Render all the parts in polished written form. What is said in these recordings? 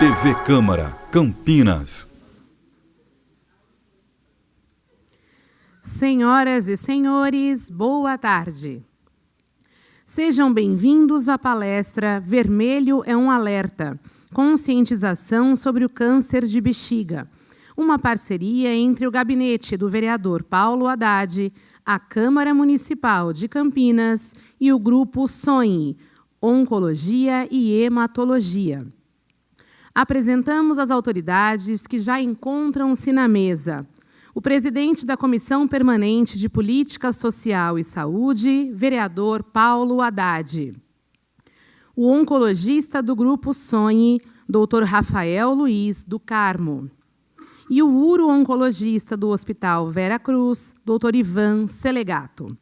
TV Câmara, Campinas. Senhoras e senhores, boa tarde. Sejam bem-vindos à palestra Vermelho é um Alerta, conscientização sobre o câncer de bexiga, uma parceria entre o gabinete do vereador Paulo Haddad, a Câmara Municipal de Campinas e o grupo SONHE, Oncologia e Hematologia. Apresentamos as autoridades que já encontram-se na mesa. O presidente da Comissão Permanente de Política Social e Saúde, vereador Paulo Haddad. O oncologista do Grupo SONHE, doutor Rafael Luiz do Carmo. E o uro-oncologista do Hospital Vera Cruz, doutor Ivan Selegato.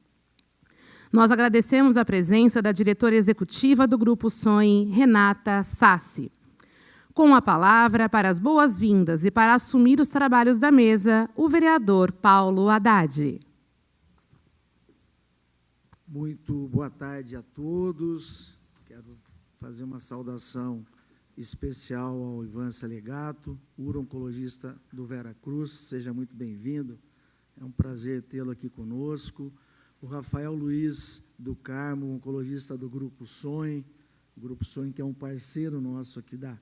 Nós agradecemos a presença da diretora executiva do Grupo SONHE, Renata Sassi. Com a palavra para as boas-vindas e para assumir os trabalhos da mesa, o vereador Paulo Haddad. Muito boa tarde a todos. Quero fazer uma saudação especial ao Ivan Selegato, uro-oncologista do Vera Cruz. Seja muito bem-vindo. É um prazer tê-lo aqui conosco. O Rafael Luiz do Carmo, oncologista do Grupo SONHE. O Grupo SONHE, que é um parceiro nosso aqui da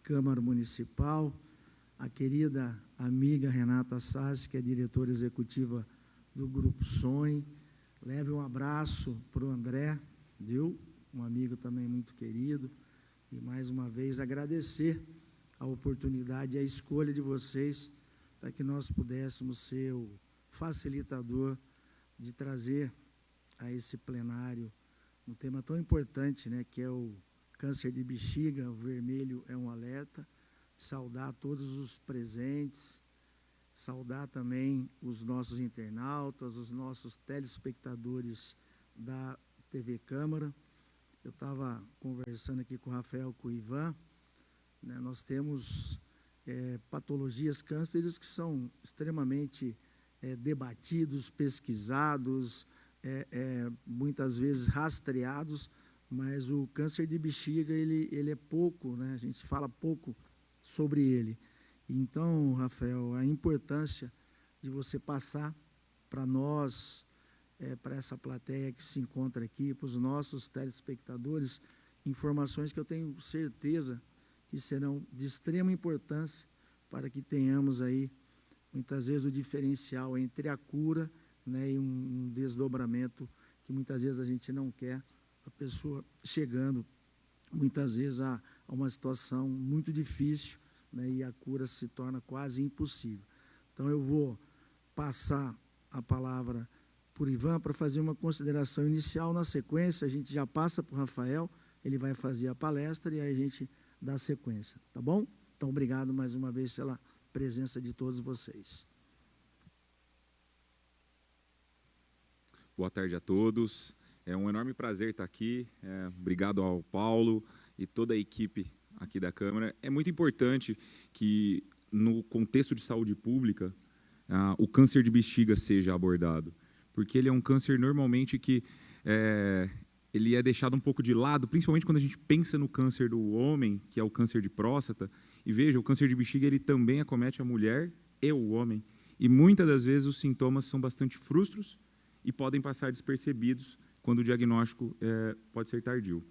Câmara Municipal, a querida amiga Renata Sassi, que é diretora executiva do Grupo SONHE. Leve um abraço para o André, viu? Um amigo também muito querido. E, mais uma vez, agradecer a oportunidade e a escolha de vocês para que nós pudéssemos ser o facilitador de trazer a esse plenário um tema tão importante, né, que é o câncer de bexiga. O vermelho é um alerta. Saudar todos os presentes, saudar também os nossos internautas, os nossos telespectadores da TV Câmara. Eu estava conversando aqui com o Rafael, com o Ivan, né, nós temos patologias, cânceres que são extremamente debatidos, pesquisados, muitas vezes rastreados, mas o câncer de bexiga, ele é pouco, né? A gente fala pouco sobre ele. Então, Rafael, a importância de você passar para nós, para essa plateia que se encontra aqui, para os nossos telespectadores, informações que eu tenho certeza que serão de extrema importância para que tenhamos aí, muitas vezes, o diferencial entre a cura, né, e um desdobramento que muitas vezes a gente não quer, a pessoa chegando, muitas vezes, a uma situação muito difícil, né, e a cura se torna quase impossível. Então, eu vou passar a palavra por Ivan para fazer uma consideração inicial. Na sequência, a gente já passa para o Rafael, ele vai fazer a palestra e aí a gente dá sequência, tá bom? Então, obrigado mais uma vez pela presença de todos vocês. Boa tarde a todos. É um enorme prazer estar aqui. Obrigado ao Paulo e toda a equipe aqui da Câmara. É muito importante que, no contexto de saúde pública, o câncer de bexiga seja abordado, porque ele é um câncer normalmente que ele é deixado um pouco de lado, principalmente quando a gente pensa no câncer do homem, que é o câncer de próstata. E veja, o câncer de bexiga ele também acomete a mulher e o homem. E muitas das vezes os sintomas são bastante frustros e podem passar despercebidos quando o diagnóstico pode ser tardio.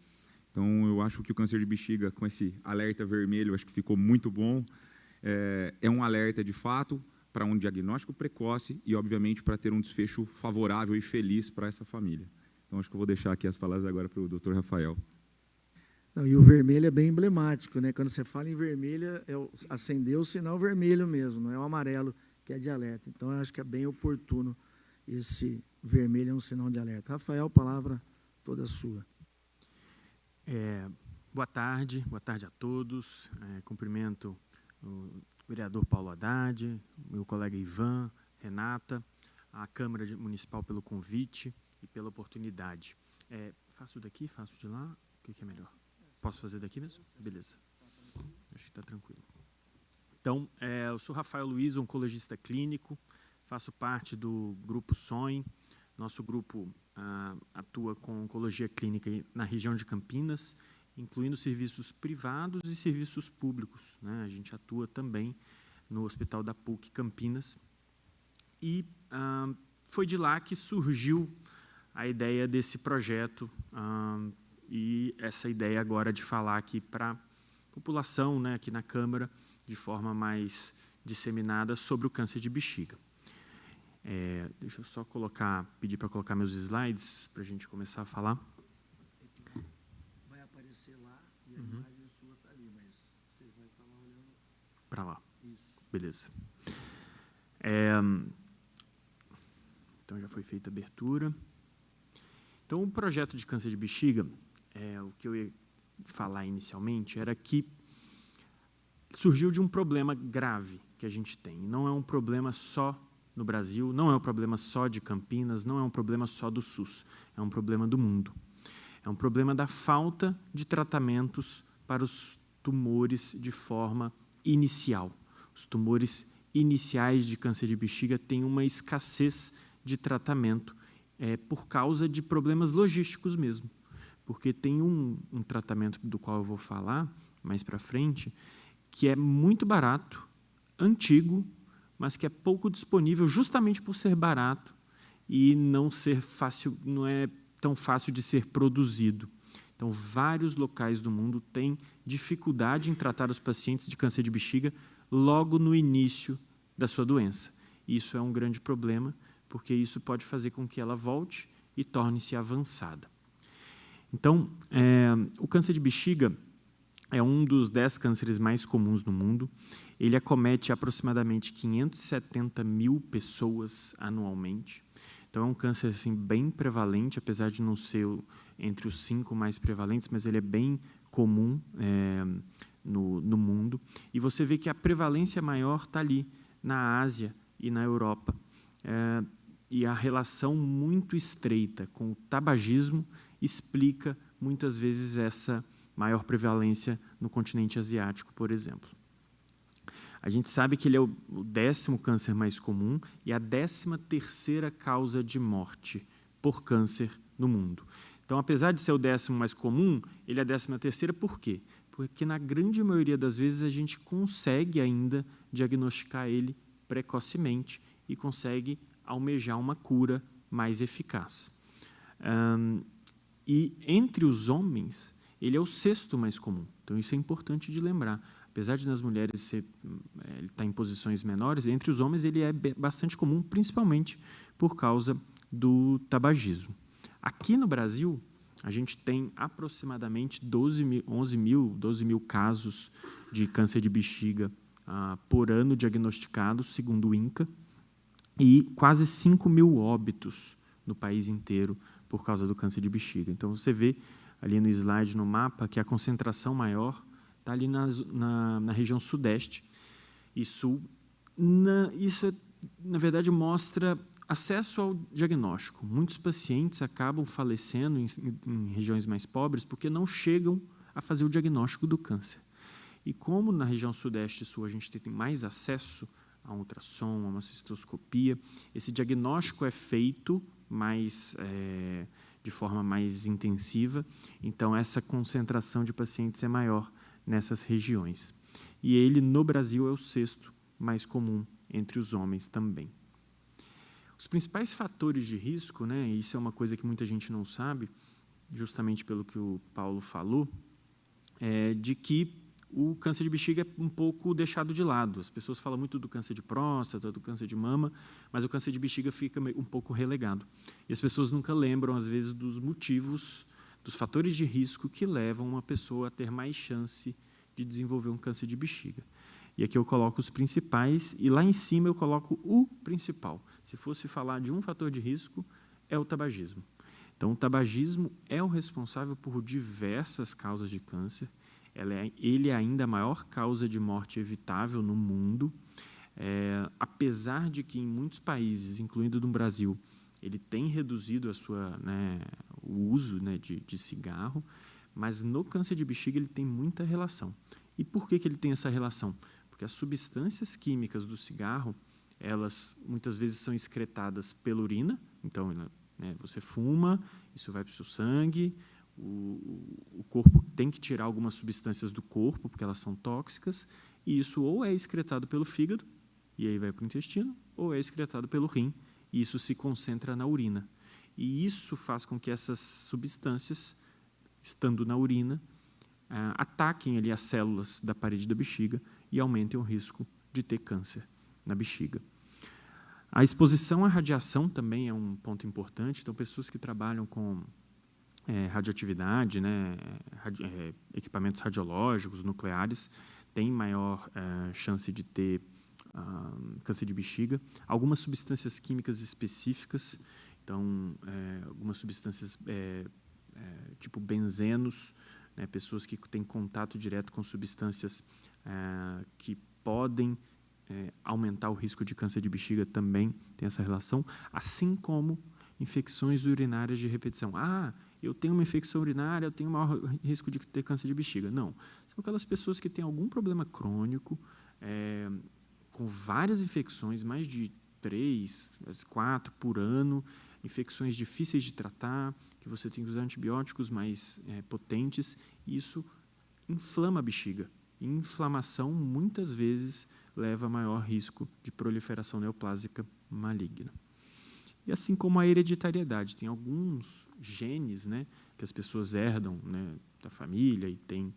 Então, eu acho que o câncer de bexiga, com esse alerta vermelho, acho que ficou muito bom. É um alerta, de fato, para um diagnóstico precoce e, obviamente, para ter um desfecho favorável e feliz para essa família. Então, acho que eu vou deixar aqui as palavras agora para o doutor Rafael. Não, e o vermelho é bem emblemático, né? Quando você fala em vermelho, acendeu o sinal vermelho mesmo, não é o amarelo que é de alerta. Então, eu acho que é bem oportuno esse vermelho, é um sinal de alerta. Rafael, palavra toda sua. Boa tarde a todos. Cumprimento o vereador Paulo Haddad, meu colega Ivan, Renata, a Câmara Municipal pelo convite e pela oportunidade. Faço daqui, faço de lá, o que é melhor? Posso fazer daqui mesmo? Beleza. Acho que está tranquilo. Então, eu sou Rafael Luiz, oncologista clínico, faço parte do Grupo SONHE. Nosso grupo atua com oncologia clínica na região de Campinas incluindo serviços privados e serviços públicos, né? A gente atua também no Hospital da PUC Campinas. E foi de lá que surgiu a ideia desse projeto e essa ideia agora de falar aqui para a população, né, aqui na Câmara, de forma mais disseminada sobre o câncer de bexiga. Deixa eu só pedir para colocar meus slides para a gente começar a falar. Vai aparecer lá e a imagem sua está ali, mas você vai falar olhando para lá. isso. Beleza. Então, já foi feita a abertura. Então, o projeto de câncer de bexiga, o que eu ia falar inicialmente, era que surgiu de um problema grave que a gente tem. Não é um problema só no Brasil, não é um problema só de Campinas, não é um problema só do SUS, é um problema do mundo. É um problema da falta de tratamentos para os tumores de forma inicial. Os tumores iniciais de câncer de bexiga têm uma escassez de tratamento por causa de problemas logísticos mesmo. Porque tem um tratamento do qual eu vou falar mais para frente, que é muito barato, antigo, mas que é pouco disponível justamente por ser barato e não é tão fácil de ser produzido. Então, vários locais do mundo têm dificuldade em tratar os pacientes de câncer de bexiga logo no início da sua doença. Isso é um grande problema, porque isso pode fazer com que ela volte e torne-se avançada. Então, o câncer de bexiga é um dos 10 cânceres mais comuns no mundo. Ele acomete aproximadamente 570 mil pessoas anualmente. Então, é um câncer assim, bem prevalente, apesar de não ser entre os 5 mais prevalentes, mas ele é bem comum no mundo. E você vê que a prevalência maior está ali, na Ásia e na Europa. E a relação muito estreita com o tabagismo explica, muitas vezes, essa maior prevalência no continente asiático, por exemplo. A gente sabe que ele é o 10º câncer mais comum e a 13ª causa de morte por câncer no mundo. Então, apesar de ser o 10º mais comum, ele é a 13ª por quê? Porque, na grande maioria das vezes, a gente consegue ainda diagnosticar ele precocemente e consegue almejar uma cura mais eficaz. E, entre os homens, ele é o 6º mais comum. Então, isso é importante de lembrar. Apesar de nas mulheres ele estar em posições menores, entre os homens ele é bastante comum, principalmente por causa do tabagismo. Aqui no Brasil, a gente tem aproximadamente 12 mil casos de câncer de bexiga por ano diagnosticados, segundo o INCA, e quase 5 mil óbitos no país inteiro por causa do câncer de bexiga. Então, você vê ali no slide, no mapa, que a concentração maior está ali na região sudeste e sul. Isso, na verdade, mostra acesso ao diagnóstico. Muitos pacientes acabam falecendo em regiões mais pobres porque não chegam a fazer o diagnóstico do câncer. E como na região sudeste e sul a gente tem mais acesso a um ultrassom, a uma cistoscopia, esse diagnóstico é feito de forma mais intensiva, então essa concentração de pacientes é maior nessas regiões. E ele, no Brasil, é o 6º mais comum entre os homens também. Os principais fatores de risco, né, e isso é uma coisa que muita gente não sabe, justamente pelo que o Paulo falou, é de que o câncer de bexiga é um pouco deixado de lado. As pessoas falam muito do câncer de próstata, do câncer de mama, mas o câncer de bexiga fica um pouco relegado. E as pessoas nunca lembram, às vezes, dos motivos, dos fatores de risco que levam uma pessoa a ter mais chance de desenvolver um câncer de bexiga. E aqui eu coloco os principais, e lá em cima eu coloco o principal. Se fosse falar de um fator de risco, é o tabagismo. Então, o tabagismo é o responsável por diversas causas de câncer. Ele é ainda a maior causa de morte evitável no mundo, apesar de que em muitos países, incluindo no Brasil, ele tem reduzido o uso de cigarro, mas no câncer de bexiga ele tem muita relação. E por que ele tem essa relação? Porque as substâncias químicas do cigarro, elas muitas vezes são excretadas pela urina, então você fuma, isso vai para o seu sangue, o corpo tem que tirar algumas substâncias do corpo, porque elas são tóxicas, e isso ou é excretado pelo fígado, e aí vai para o intestino, ou é excretado pelo rim, e isso se concentra na urina. E isso faz com que essas substâncias, estando na urina, ataquem ali as células da parede da bexiga e aumentem o risco de ter câncer na bexiga. A exposição à radiação também é um ponto importante. Então, pessoas que trabalham com radioatividade, né, equipamentos radiológicos, nucleares, têm maior chance de ter câncer de bexiga. Algumas substâncias químicas específicas, então, algumas substâncias tipo benzenos, né, pessoas que têm contato direto com substâncias que podem aumentar o risco de câncer de bexiga também tem essa relação, assim como infecções urinárias de repetição. Eu tenho uma infecção urinária, eu tenho maior risco de ter câncer de bexiga. Não, são aquelas pessoas que têm algum problema crônico, com várias infecções, mais de 3, 4 por ano, infecções difíceis de tratar, que você tem que usar antibióticos mais potentes, e isso inflama a bexiga. E inflamação, muitas vezes, leva a maior risco de proliferação neoplásica maligna. E assim como a hereditariedade, tem alguns genes, né, que as pessoas herdam, né, da família e têm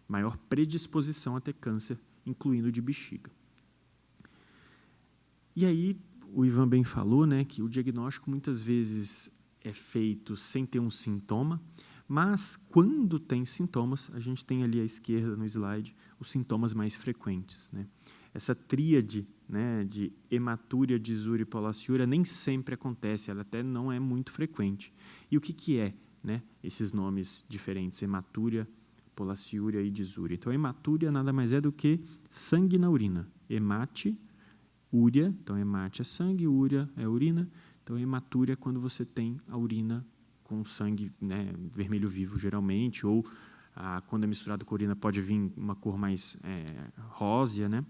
maior predisposição a ter câncer, incluindo de bexiga. E aí, o Ivan bem falou, né, que o diagnóstico muitas vezes é feito sem ter um sintoma, mas quando tem sintomas, a gente tem ali à esquerda no slide os sintomas mais frequentes, né? Essa tríade, né, de hematúria, disúria e polaciúria nem sempre acontece, ela até não é muito frequente. E o que é, né, esses nomes diferentes, hematúria, polaciúria e disúria? Então, a hematúria nada mais é do que sangue na urina. Hemate, úria, então hemate é sangue, úria é urina. Então, hematúria é quando você tem a urina com sangue, né, vermelho vivo, geralmente, ou quando é misturado com urina pode vir uma cor mais rósea, né?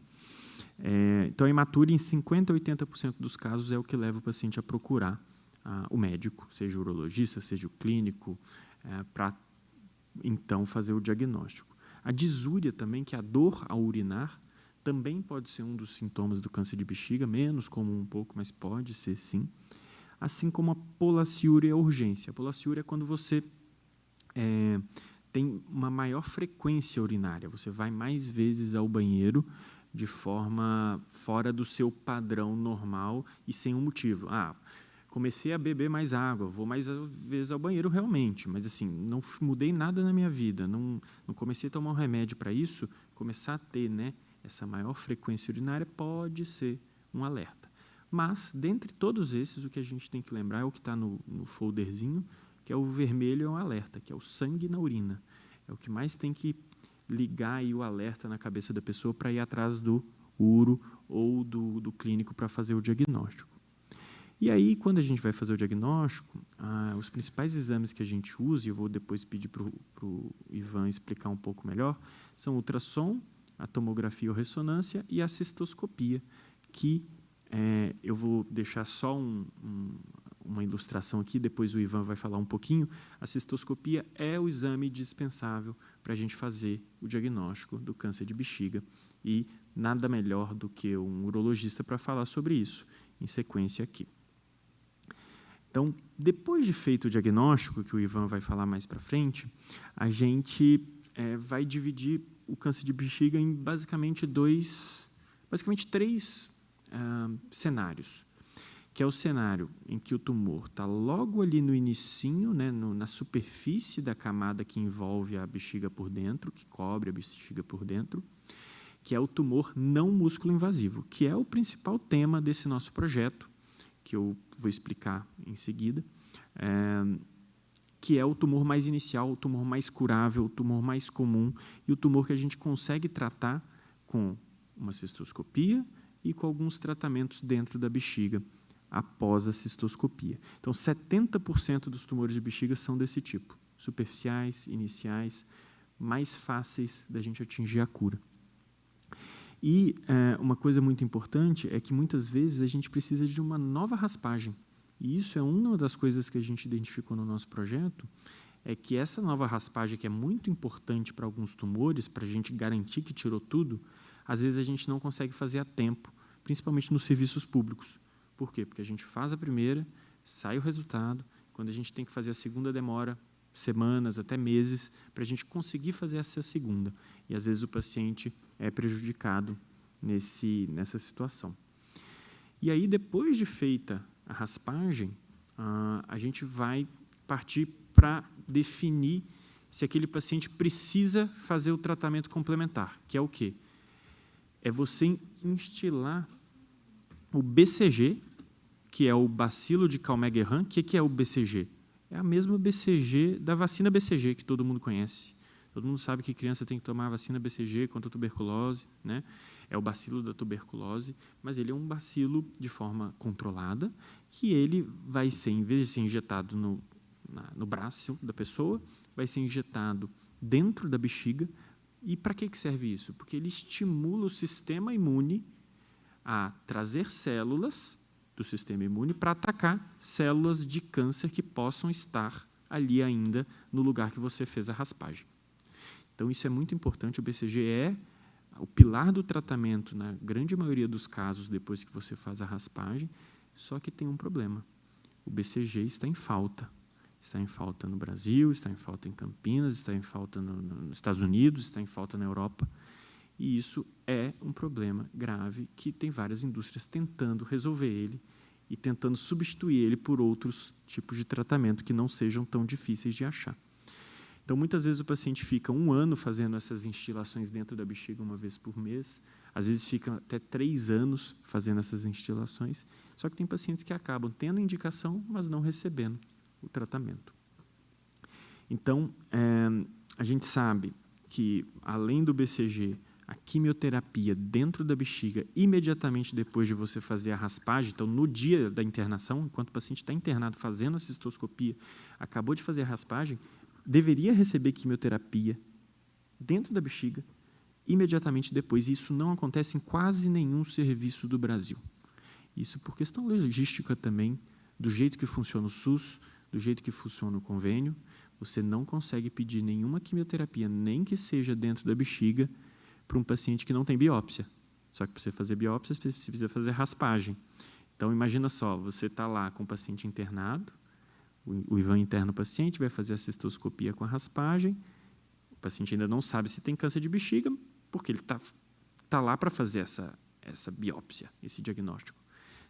Então, a hematúria, em 50% a 80% dos casos, é o que leva o paciente a procurar o médico, seja o urologista, seja o clínico, para, então, fazer o diagnóstico. A disúria também, que é a dor ao urinar, também pode ser um dos sintomas do câncer de bexiga, menos comum um pouco, mas pode ser sim. Assim como a polaciúria e a urgência. A polaciúria é quando você tem uma maior frequência urinária, você vai mais vezes ao banheiro de forma fora do seu padrão normal e sem um motivo. Comecei a beber mais água, vou mais vezes ao banheiro realmente, mas assim, não mudei nada na minha vida, não comecei a tomar um remédio para isso, começar a ter, né, essa maior frequência urinária pode ser um alerta. Mas, dentre todos esses, o que a gente tem que lembrar é o que está no folderzinho, que é o vermelho, é um alerta, que é o sangue na urina. É o que mais tem que ligar aí o alerta na cabeça da pessoa para ir atrás do uro ou do clínico para fazer o diagnóstico. E aí, quando a gente vai fazer o diagnóstico, os principais exames que a gente usa, e eu vou depois pedir para o Ivan explicar um pouco melhor, são o ultrassom, a tomografia ou ressonância e a cistoscopia, que eu vou deixar só uma ilustração aqui, depois o Ivan vai falar um pouquinho. A cistoscopia é o exame dispensável para a gente fazer o diagnóstico do câncer de bexiga e nada melhor do que um urologista para falar sobre isso, em sequência aqui. Então, depois de feito o diagnóstico, que o Ivan vai falar mais para frente, a gente vai dividir o câncer de bexiga em basicamente três cenários, que é o cenário em que o tumor está logo ali no inicinho, né, na superfície da camada que envolve a bexiga por dentro, que cobre a bexiga por dentro, que é o tumor não músculo invasivo, que é o principal tema desse nosso projeto, que eu vou explicar em seguida, que é o tumor mais inicial, o tumor mais curável, o tumor mais comum e o tumor que a gente consegue tratar com uma cistoscopia e com alguns tratamentos dentro da bexiga após a cistoscopia. Então, 70% dos tumores de bexiga são desse tipo, superficiais, iniciais, mais fáceis da gente atingir a cura. E uma coisa muito importante é que, muitas vezes, a gente precisa de uma nova raspagem. E isso é uma das coisas que a gente identificou no nosso projeto, é que essa nova raspagem, que é muito importante para alguns tumores, para a gente garantir que tirou tudo, às vezes a gente não consegue fazer a tempo, principalmente nos serviços públicos. Por quê? Porque a gente faz a primeira, sai o resultado, quando a gente tem que fazer a segunda demora semanas, até meses, para a gente conseguir fazer essa segunda. E, às vezes, o paciente é prejudicado nessa situação. E aí, depois de feita a raspagem, a gente vai partir para definir se aquele paciente precisa fazer o tratamento complementar, que é o quê? É você instilar o BCG, que é o bacilo de Calmette-Guerin. O que é o BCG? É a mesma BCG da vacina BCG, que todo mundo conhece. Todo mundo sabe que criança tem que tomar a vacina BCG contra a tuberculose, né? É o bacilo da tuberculose, mas ele é um bacilo de forma controlada, que ele vai ser, em vez de ser injetado no braço da pessoa, vai ser injetado dentro da bexiga. E para que serve isso? Porque ele estimula o sistema imune a trazer células do sistema imune para atacar células de câncer que possam estar ali ainda no lugar que você fez a raspagem. Então, isso é muito importante. O BCG é o pilar do tratamento, na grande maioria dos casos, depois que você faz a raspagem, só que tem um problema. O BCG está em falta. Está em falta no Brasil, está em falta em Campinas, está em falta nos Estados Unidos, está em falta na Europa. E isso é um problema grave que tem várias indústrias tentando resolver ele e tentando substituir ele por outros tipos de tratamento que não sejam tão difíceis de achar. Então, muitas vezes o paciente fica 1 ano fazendo essas instilações dentro da bexiga uma vez por mês, às vezes fica até 3 anos fazendo essas instilações, só que tem pacientes que acabam tendo indicação, mas não recebendo o tratamento. Então, a gente sabe que, além do BCG, a quimioterapia dentro da bexiga, imediatamente depois de você fazer a raspagem, então, no dia da internação, enquanto o paciente está internado fazendo a cistoscopia, acabou de fazer a raspagem, deveria receber quimioterapia dentro da bexiga, imediatamente depois. E isso não acontece em quase nenhum serviço do Brasil. Isso por questão logística também, do jeito que funciona o SUS, do jeito que funciona o convênio. Você não consegue pedir nenhuma quimioterapia, nem que seja dentro da bexiga, para um paciente que não tem biópsia. Só que para você fazer biópsia, você precisa fazer raspagem. Então, imagina só, você está lá com o paciente internado, o Ivan interna o paciente, vai fazer a cistoscopia com a raspagem, o paciente ainda não sabe se tem câncer de bexiga, porque ele está lá para fazer essa biópsia, esse diagnóstico.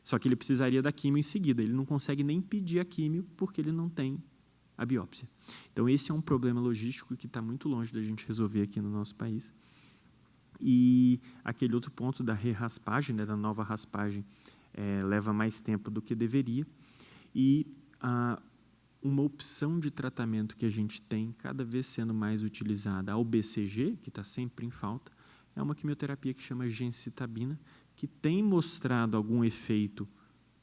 Só que ele precisaria da quimio em seguida, ele não consegue nem pedir a quimio porque ele não tem a biópsia. Então, esse é um problema logístico que está muito longe da gente resolver aqui no nosso país. E aquele outro ponto da re-raspagem, né, da nova raspagem, leva mais tempo do que deveria. E uma opção de tratamento que a gente tem, cada vez sendo mais utilizada, ao BCG, que está sempre em falta, é uma quimioterapia que chama gemcitabina, que tem mostrado algum efeito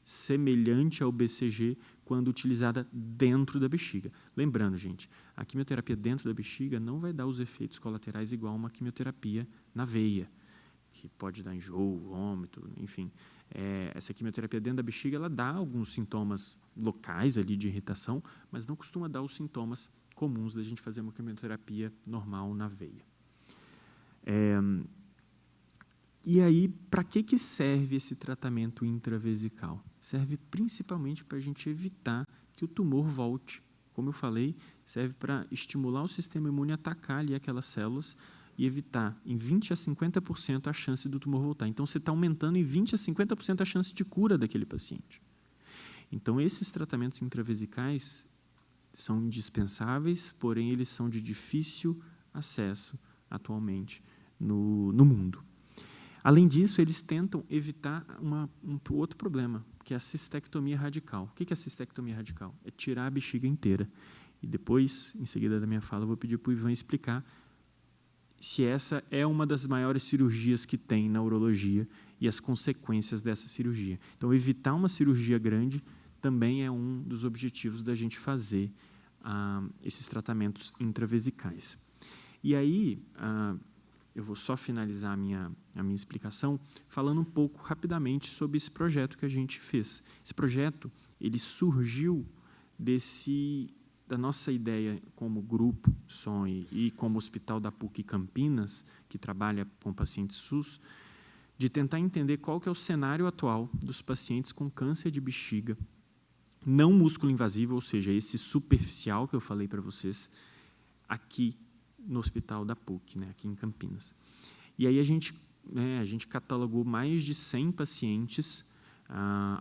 semelhante ao BCG quando utilizada dentro da bexiga. Lembrando, gente, a quimioterapia dentro da bexiga não vai dar os efeitos colaterais igual a uma quimioterapia na veia, que pode dar enjoo, vômito, enfim. Essa quimioterapia dentro da bexiga, ela dá alguns sintomas locais ali de irritação, mas não costuma dar os sintomas comuns da gente fazer uma quimioterapia normal na veia. E aí, para que serve esse tratamento intravesical? Serve principalmente para a gente evitar que o tumor volte. Como eu falei, serve para estimular o sistema imune a atacar ali aquelas células e evitar em 20% a 50% a chance do tumor voltar. Então, você está aumentando em 20% a 50% a chance de cura daquele paciente. Então, esses tratamentos intravesicais são indispensáveis, porém, eles são de difícil acesso atualmente no mundo. Além disso, eles tentam evitar um outro problema, que é a cistectomia radical. O que é a cistectomia radical? É tirar a bexiga inteira. E depois, em seguida da minha fala, eu vou pedir para o Ivan explicar se essa é uma das maiores cirurgias que tem na urologia e as consequências dessa cirurgia. Então, evitar uma cirurgia grande também é um dos objetivos da gente fazer esses tratamentos intravesicais. E aí, eu vou só finalizar a minha explicação falando um pouco rapidamente sobre esse projeto que a gente fez. Esse projeto ele surgiu da nossa ideia como grupo SONHE e como Hospital da PUC Campinas, que trabalha com pacientes SUS, de tentar entender qual que é o cenário atual dos pacientes com câncer de bexiga, não músculo invasivo, ou seja, esse superficial que eu falei para vocês, aqui no Hospital da PUC, né, aqui em Campinas. E aí a gente catalogou mais de 100 pacientes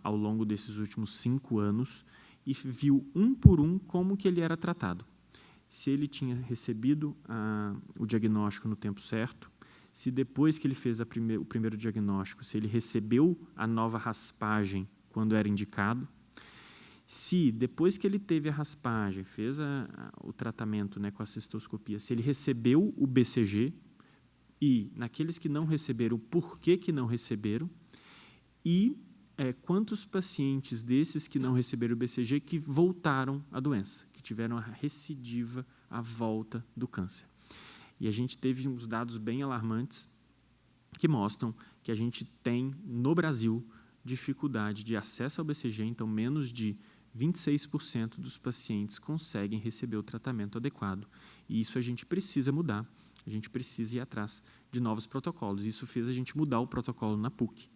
ao longo desses últimos 5 anos e viu um por um como que ele era tratado. Se ele tinha recebido o diagnóstico no tempo certo, se depois que ele fez o primeiro diagnóstico, se ele recebeu a nova raspagem quando era indicado, se depois que ele teve a raspagem, fez o tratamento, né, com a cistoscopia, se ele recebeu o BCG, e naqueles que não receberam, por que não receberam, e quantos pacientes desses que não receberam o BCG que voltaram à doença, que tiveram a recidiva, a volta do câncer. E a gente teve uns dados bem alarmantes que mostram que a gente tem, no Brasil, dificuldade de acesso ao BCG, então menos de 26% dos pacientes conseguem receber o tratamento adequado. E isso a gente precisa mudar, a gente precisa ir atrás de novos protocolos. Isso fez a gente mudar o protocolo na PUC.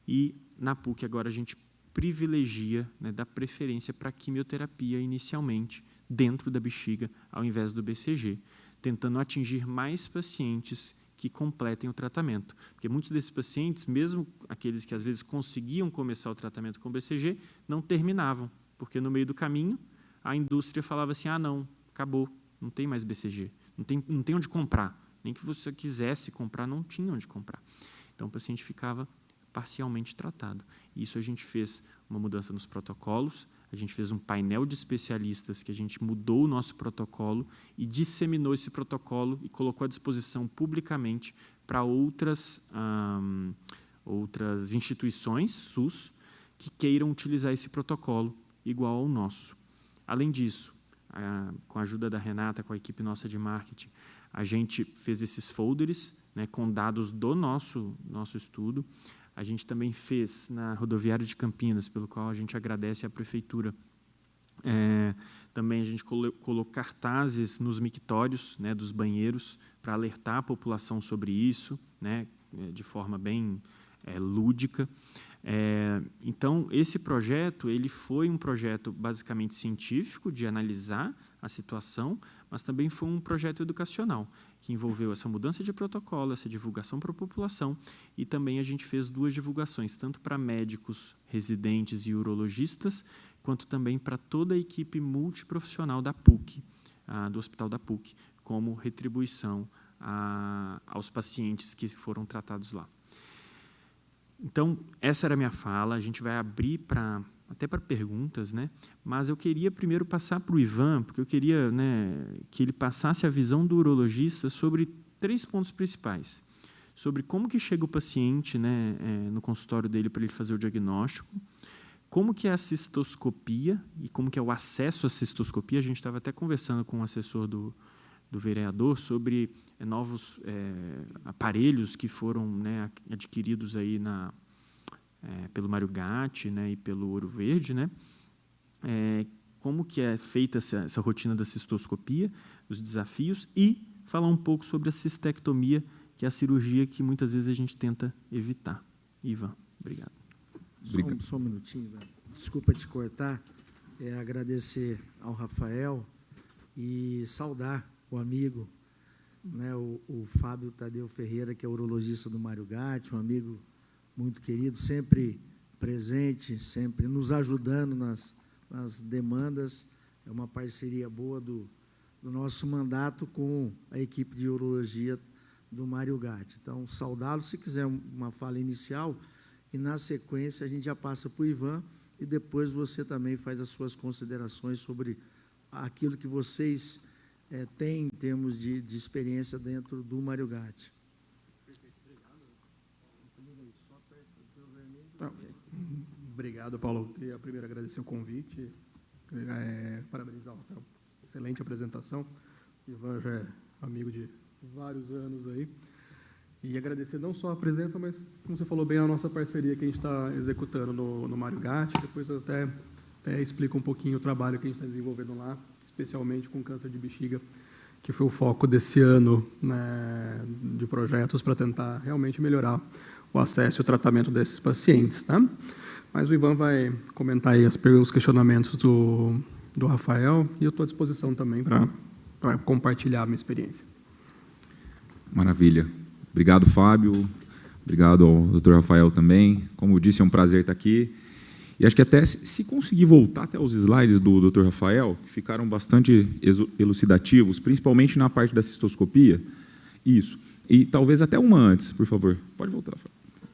E na PUC agora a gente privilegia, né, dá preferência para a quimioterapia inicialmente dentro da bexiga, ao invés do BCG, tentando atingir mais pacientes que completem o tratamento. Porque muitos desses pacientes, mesmo aqueles que às vezes conseguiam começar o tratamento com BCG, não terminavam, porque no meio do caminho a indústria falava assim, não, acabou, não tem mais BCG, não tem onde comprar. Nem que você quisesse comprar, não tinha onde comprar. Então o paciente ficava parcialmente tratado. Isso a gente fez uma mudança nos protocolos, a gente fez um painel de especialistas que a gente mudou o nosso protocolo e disseminou esse protocolo e colocou à disposição publicamente para outras instituições SUS que queiram utilizar esse protocolo igual ao nosso. Além disso, com a ajuda da Renata, com a equipe nossa de marketing, a gente fez esses folders, né, com dados do nosso estudo. A gente também fez na rodoviária de Campinas, pelo qual a gente agradece à prefeitura. Também a gente colocou cartazes nos mictórios, né, dos banheiros para alertar a população sobre isso, né, de forma bem lúdica. Então, esse projeto ele foi um projeto basicamente científico, de analisar a situação, mas também foi um projeto educacional, que envolveu essa mudança de protocolo, essa divulgação para a população, e também a gente fez 2 divulgações, tanto para médicos residentes e urologistas, quanto também para toda a equipe multiprofissional da PUC, do Hospital da PUC, como retribuição aos pacientes que foram tratados lá. Então, essa era a minha fala, a gente vai abrir até para perguntas, né? Mas eu queria primeiro passar para o Ivan, porque eu queria, né, que ele passasse a visão do urologista sobre 3 pontos principais. Sobre como que chega o paciente, né, no consultório dele para ele fazer o diagnóstico, como que é a cistoscopia e como que é o acesso à cistoscopia. A gente estava até conversando com o assessor do vereador sobre novos aparelhos que foram, né, adquiridos aí pelo Mário Gatti, né, e pelo Ouro Verde, né? Como que é feita essa rotina da cistoscopia, os desafios, e falar um pouco sobre a cistectomia, que é a cirurgia que muitas vezes a gente tenta evitar. Ivan, obrigado. Só um minutinho, Ivan. Desculpa te cortar. Agradecer ao Rafael e saudar o amigo, né, o Fábio Tadeu Ferreira, que é urologista do Mário Gatti, um amigo muito querido, sempre presente, sempre nos ajudando nas demandas. É uma parceria boa do nosso mandato com a equipe de urologia do Mário Gatti. Então, saudá-lo. Se quiser uma fala inicial, e na sequência a gente já passa para o Ivan, e depois você também faz as suas considerações sobre aquilo que vocês têm em termos de experiência dentro do Mário Gatti. Obrigado, Paulo. Queria primeiro agradecer o convite, parabenizar o Rafael. Excelente apresentação. O Ivan já é amigo de vários anos aí. E agradecer não só a presença, mas, como você falou bem, a nossa parceria que a gente está executando no Mário Gatti. Depois eu até explico um pouquinho o trabalho que a gente está desenvolvendo lá, especialmente com câncer de bexiga, que foi o foco desse ano, né, de projetos para tentar realmente melhorar o acesso e o tratamento desses pacientes. Tá? Mas o Ivan vai comentar aí os questionamentos do Rafael, e eu estou à disposição também para compartilhar a minha experiência. Maravilha. Obrigado, Fábio. Obrigado ao Dr. Rafael também. Como eu disse, é um prazer estar aqui. E acho que até se conseguir voltar até os slides do Dr. Rafael, que ficaram bastante elucidativos, principalmente na parte da cistoscopia. Isso. E talvez até uma antes, por favor. Pode voltar, Fábio.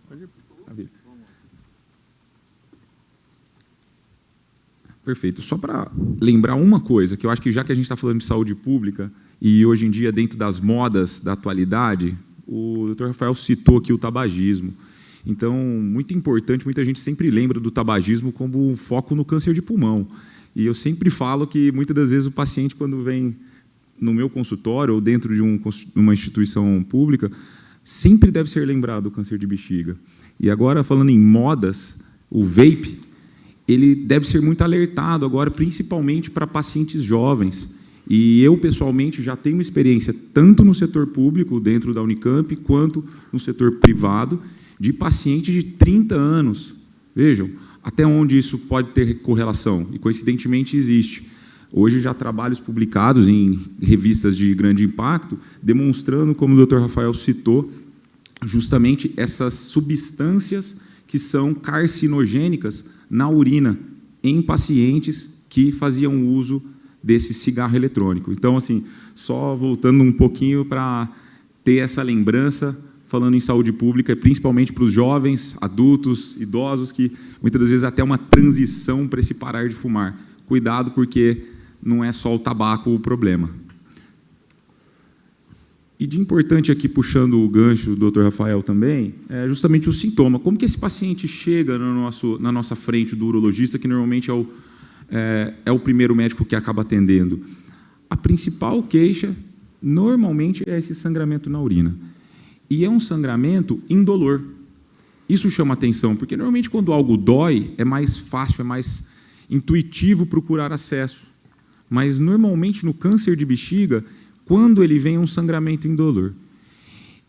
Pode ir. Maravilha. Perfeito. Só para lembrar uma coisa, que eu acho que já que a gente está falando de saúde pública, e hoje em dia, dentro das modas da atualidade, o Dr. Rafael citou aqui o tabagismo. Então, muito importante, muita gente sempre lembra do tabagismo como um foco no câncer de pulmão. E eu sempre falo que, muitas das vezes, o paciente, quando vem no meu consultório ou dentro de uma instituição pública, sempre deve ser lembrado do câncer de bexiga. E agora, falando em modas, o vape, ele deve ser muito alertado agora, principalmente para pacientes jovens. E eu, pessoalmente, já tenho experiência tanto no setor público, dentro da Unicamp, quanto no setor privado, de pacientes de 30 anos. Vejam, até onde isso pode ter correlação, e coincidentemente existe. Hoje já há trabalhos publicados em revistas de grande impacto, demonstrando, como o Dr. Rafael citou, justamente essas substâncias que são carcinogênicas na urina, em pacientes que faziam uso desse cigarro eletrônico. Então, assim, só voltando um pouquinho para ter essa lembrança, falando em saúde pública, principalmente para os jovens, adultos, idosos, que muitas das vezes até uma transição para esse parar de fumar. Cuidado, porque não é só o tabaco o problema. E de importante aqui, puxando o gancho do Dr. Rafael também, é justamente o sintoma. Como que esse paciente chega na nossa frente do urologista, que normalmente é o primeiro médico que acaba atendendo? A principal queixa, normalmente, é esse sangramento na urina. E é um sangramento indolor. Isso chama atenção, porque normalmente quando algo dói, é mais fácil, é mais intuitivo procurar acesso. Mas normalmente no câncer de bexiga, quando ele vem, é um sangramento indolor.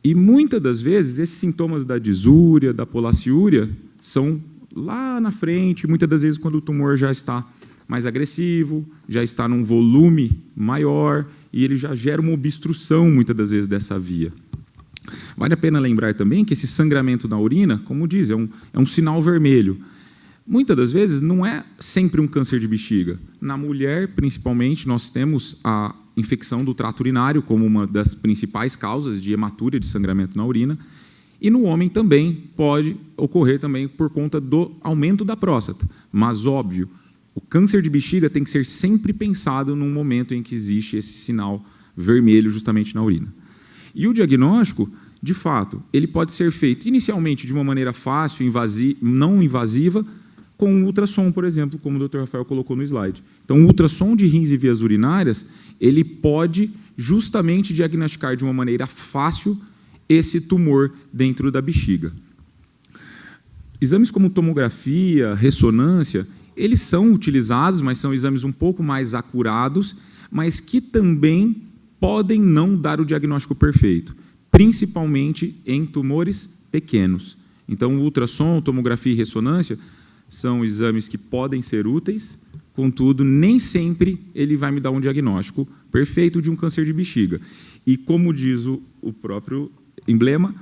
E muitas das vezes, esses sintomas da disúria, da polaciúria, são lá na frente, muitas das vezes quando o tumor já está mais agressivo, já está num volume maior, e ele já gera uma obstrução, muitas das vezes, dessa via. Vale a pena lembrar também que esse sangramento na urina, como diz, é um sinal vermelho. Muitas das vezes não é sempre um câncer de bexiga. Na mulher, principalmente, nós temos a infecção do trato urinário como uma das principais causas de hematúria, de sangramento na urina. E no homem também pode ocorrer também por conta do aumento da próstata. Mas, óbvio, o câncer de bexiga tem que ser sempre pensado num momento em que existe esse sinal vermelho justamente na urina. E o diagnóstico, de fato, ele pode ser feito inicialmente de uma maneira fácil, não invasiva, com um ultrassom, por exemplo, como o Dr. Rafael colocou no slide. Então, o ultrassom de rins e vias urinárias, ele pode justamente diagnosticar de uma maneira fácil esse tumor dentro da bexiga. Exames como tomografia, ressonância, eles são utilizados, mas são exames um pouco mais acurados, mas que também podem não dar o diagnóstico perfeito, principalmente em tumores pequenos. Então, o ultrassom, tomografia e ressonância são exames que podem ser úteis, contudo, nem sempre ele vai me dar um diagnóstico perfeito de um câncer de bexiga. E, como diz o próprio emblema,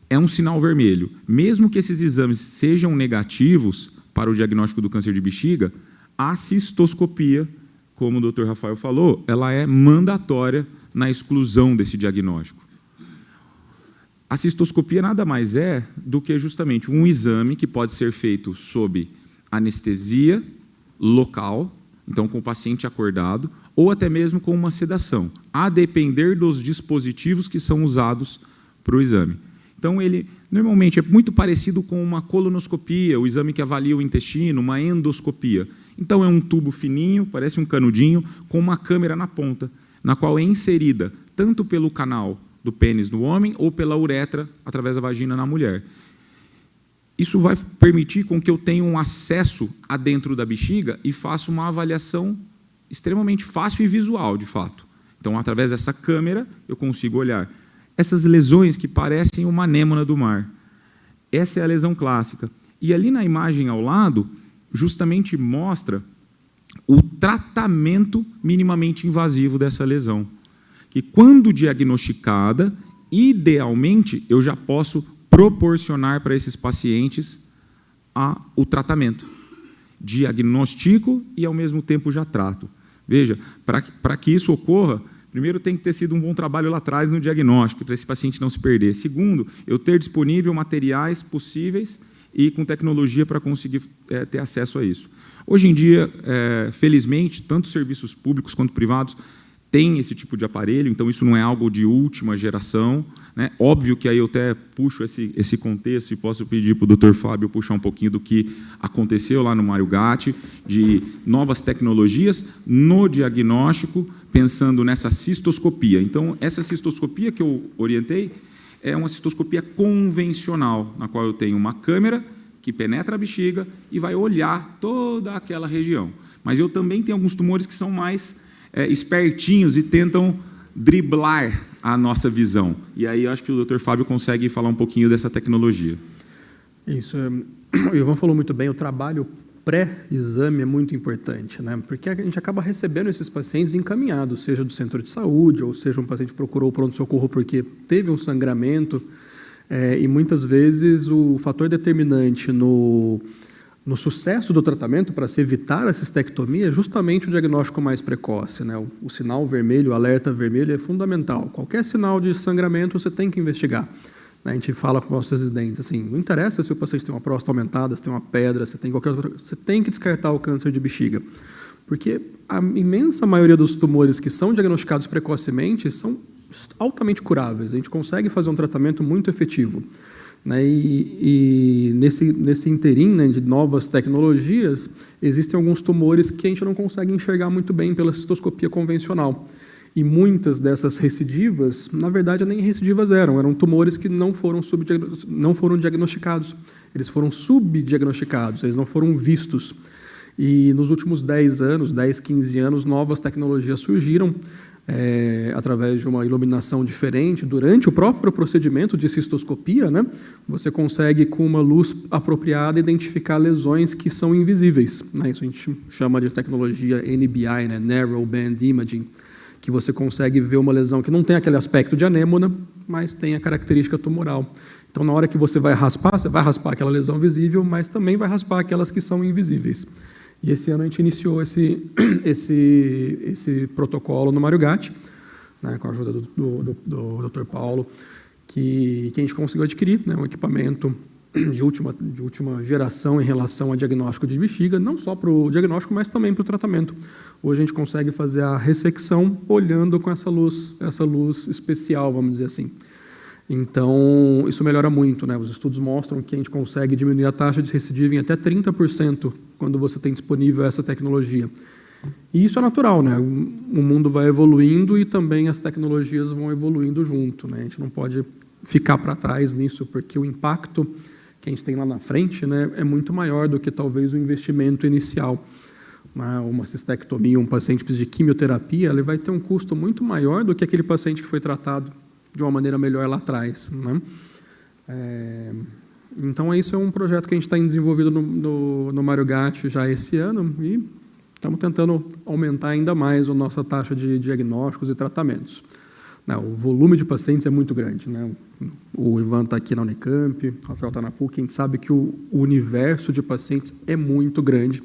é um sinal vermelho. Mesmo que esses exames sejam negativos para o diagnóstico do câncer de bexiga, a cistoscopia, como o Dr. Rafael falou, ela é mandatória na exclusão desse diagnóstico. A cistoscopia nada mais é do que justamente um exame que pode ser feito sob anestesia local, então com o paciente acordado, ou até mesmo com uma sedação, a depender dos dispositivos que são usados para o exame. Então, ele normalmente é muito parecido com uma colonoscopia, o exame que avalia o intestino, uma endoscopia. Então, é um tubo fininho, parece um canudinho, com uma câmera na ponta, na qual é inserida tanto pelo canal do pênis no homem ou pela uretra, através da vagina na mulher. Isso vai permitir com que eu tenha um acesso adentro da bexiga e faça uma avaliação extremamente fácil e visual, de fato. Então, através dessa câmera, eu consigo olhar essas lesões que parecem uma anêmona do mar. Essa é a lesão clássica. E ali na imagem ao lado, justamente mostra o tratamento minimamente invasivo dessa lesão. Que, quando diagnosticada, idealmente, eu já posso proporcionar para esses pacientes o tratamento. Diagnostico e, ao mesmo tempo, já trato. Veja, para que isso ocorra, primeiro tem que ter sido um bom trabalho lá atrás no diagnóstico, para esse paciente não se perder. Segundo, eu ter disponível materiais possíveis e com tecnologia para conseguir ter acesso a isso. Hoje em dia, felizmente, tanto serviços públicos quanto privados têm esse tipo de aparelho, então isso não é algo de última geração, né? Óbvio que aí eu até puxo esse contexto e posso pedir para o Dr. Fábio puxar um pouquinho do que aconteceu lá no Mário Gatti, de novas tecnologias no diagnóstico, pensando nessa cistoscopia. Então, essa cistoscopia que eu orientei é uma cistoscopia convencional, na qual eu tenho uma câmera que penetra a bexiga e vai olhar toda aquela região. Mas eu também tenho alguns tumores que são mais espertinhos e tentam driblar a nossa visão. E aí eu acho que o Dr. Fábio consegue falar um pouquinho dessa tecnologia. Isso. O Ivan falou muito bem, o trabalho pré-exame é muito importante, né? Porque a gente acaba recebendo esses pacientes encaminhados, seja do centro de saúde, ou seja, um paciente procurou o pronto-socorro porque teve um sangramento, e muitas vezes o fator determinante no sucesso do tratamento para se evitar a cistectomia é justamente o diagnóstico mais precoce, né? O sinal vermelho, o alerta vermelho é fundamental. Qualquer sinal de sangramento você tem que investigar. A gente fala com nossos residentes, assim, não interessa se o paciente tem uma próstata aumentada, se tem uma pedra, se tem qualquer outra, você tem que descartar o câncer de bexiga. Porque a imensa maioria dos tumores que são diagnosticados precocemente são altamente curáveis. A gente consegue fazer um tratamento muito efetivo. Né? E nesse interim, né, de novas tecnologias, existem alguns tumores que a gente não consegue enxergar muito bem pela cistoscopia convencional. E muitas dessas recidivas, na verdade, nem recidivas eram tumores que não foram diagnosticados. Eles foram subdiagnosticados, eles não foram vistos. E nos últimos 10 anos, 10, 15 anos, novas tecnologias surgiram, através de uma iluminação diferente. Durante o próprio procedimento de cistoscopia, né, você consegue, com uma luz apropriada, identificar lesões que são invisíveis. Né? Isso a gente chama de tecnologia NBI, né, Narrow Band Imaging, que você consegue ver uma lesão que não tem aquele aspecto de anêmona, mas tem a característica tumoral. Então, na hora que você vai raspar aquela lesão visível, mas também vai raspar aquelas que são invisíveis. E esse ano a gente iniciou esse protocolo no Mário Gatti, né, com a ajuda do Dr. Paulo, que a gente conseguiu adquirir, né, um equipamento de última geração em relação ao diagnóstico de bexiga, não só para o diagnóstico, mas também para o tratamento. Hoje a gente consegue fazer a ressecção olhando com essa luz especial, vamos dizer assim. Então, isso melhora muito, né? Os estudos mostram que a gente consegue diminuir a taxa de recidiva em até 30% quando você tem disponível essa tecnologia. E isso é natural, né? O mundo vai evoluindo e também as tecnologias vão evoluindo junto, né? A gente não pode ficar para trás nisso, porque o impacto que a gente tem lá na frente, né, é muito maior do que talvez o investimento inicial. Uma cistectomia, um paciente que precisa de quimioterapia, ele vai ter um custo muito maior do que aquele paciente que foi tratado de uma maneira melhor lá atrás. Né? Então, isso é um projeto que a gente está desenvolvido no Mário Gatti já esse ano e estamos tentando aumentar ainda mais a nossa taxa de diagnósticos e tratamentos. O volume de pacientes é muito grande. Né? O Ivan está aqui na Unicamp, o Rafael está na PUC, a gente sabe que o universo de pacientes é muito grande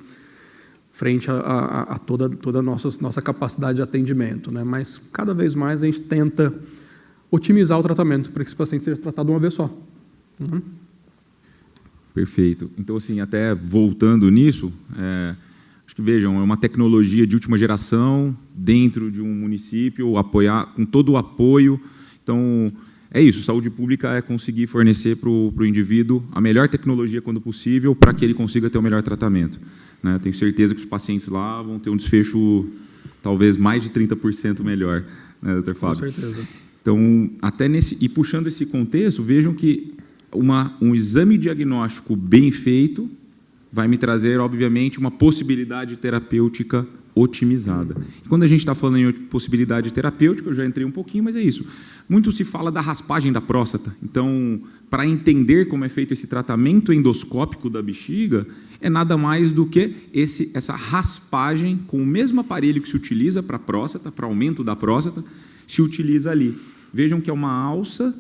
frente a toda a nossa capacidade de atendimento. Né? Mas, cada vez mais, a gente tenta otimizar o tratamento para que esse paciente seja tratado uma vez só. Uhum. Perfeito. Então, assim, até voltando nisso, acho que, vejam, é uma tecnologia de última geração dentro de um município, apoiar com todo o apoio. Então, é isso, saúde pública é conseguir fornecer para o indivíduo a melhor tecnologia quando possível para que ele consiga ter o melhor tratamento. Né? Tenho certeza que os pacientes lá vão ter um desfecho talvez mais de 30% melhor, né, doutor Fábio? Com certeza. Então, até e puxando esse contexto, vejam que um exame diagnóstico bem feito vai me trazer, obviamente, uma possibilidade terapêutica otimizada. E quando a gente está falando em possibilidade terapêutica, eu já entrei um pouquinho, mas é isso. Muito se fala da raspagem da próstata. Então, para entender como é feito esse tratamento endoscópico da bexiga, é nada mais do que essa raspagem com o mesmo aparelho que se utiliza para a próstata, para aumento da próstata, se utiliza ali. Vejam que é uma alça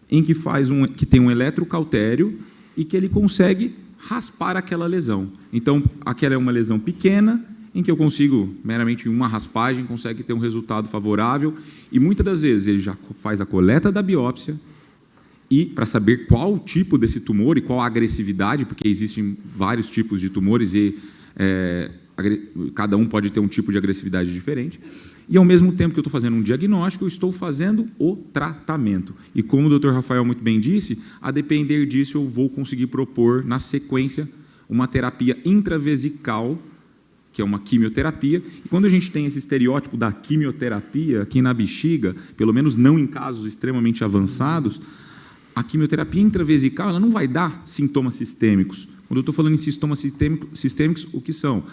em que tem um eletrocautério e que ele consegue raspar aquela lesão. Então, aquela é uma lesão pequena, em que eu consigo, meramente em uma raspagem, consegue ter um resultado favorável, e muitas das vezes ele já faz a coleta da biópsia, e para saber qual o tipo desse tumor e qual a agressividade, porque existem vários tipos de tumores e cada um pode ter um tipo de agressividade diferente, e ao mesmo tempo que eu estou fazendo um diagnóstico, eu estou fazendo o tratamento. E como o Dr. Rafael muito bem disse, a depender disso eu vou conseguir propor, na sequência, uma terapia intravesical, que é uma quimioterapia, e quando a gente tem esse estereótipo da quimioterapia aqui na bexiga, pelo menos não em casos extremamente avançados, a quimioterapia intravesical ela não vai dar sintomas sistêmicos. Quando eu estou falando em sintomas sistêmicos, o que são?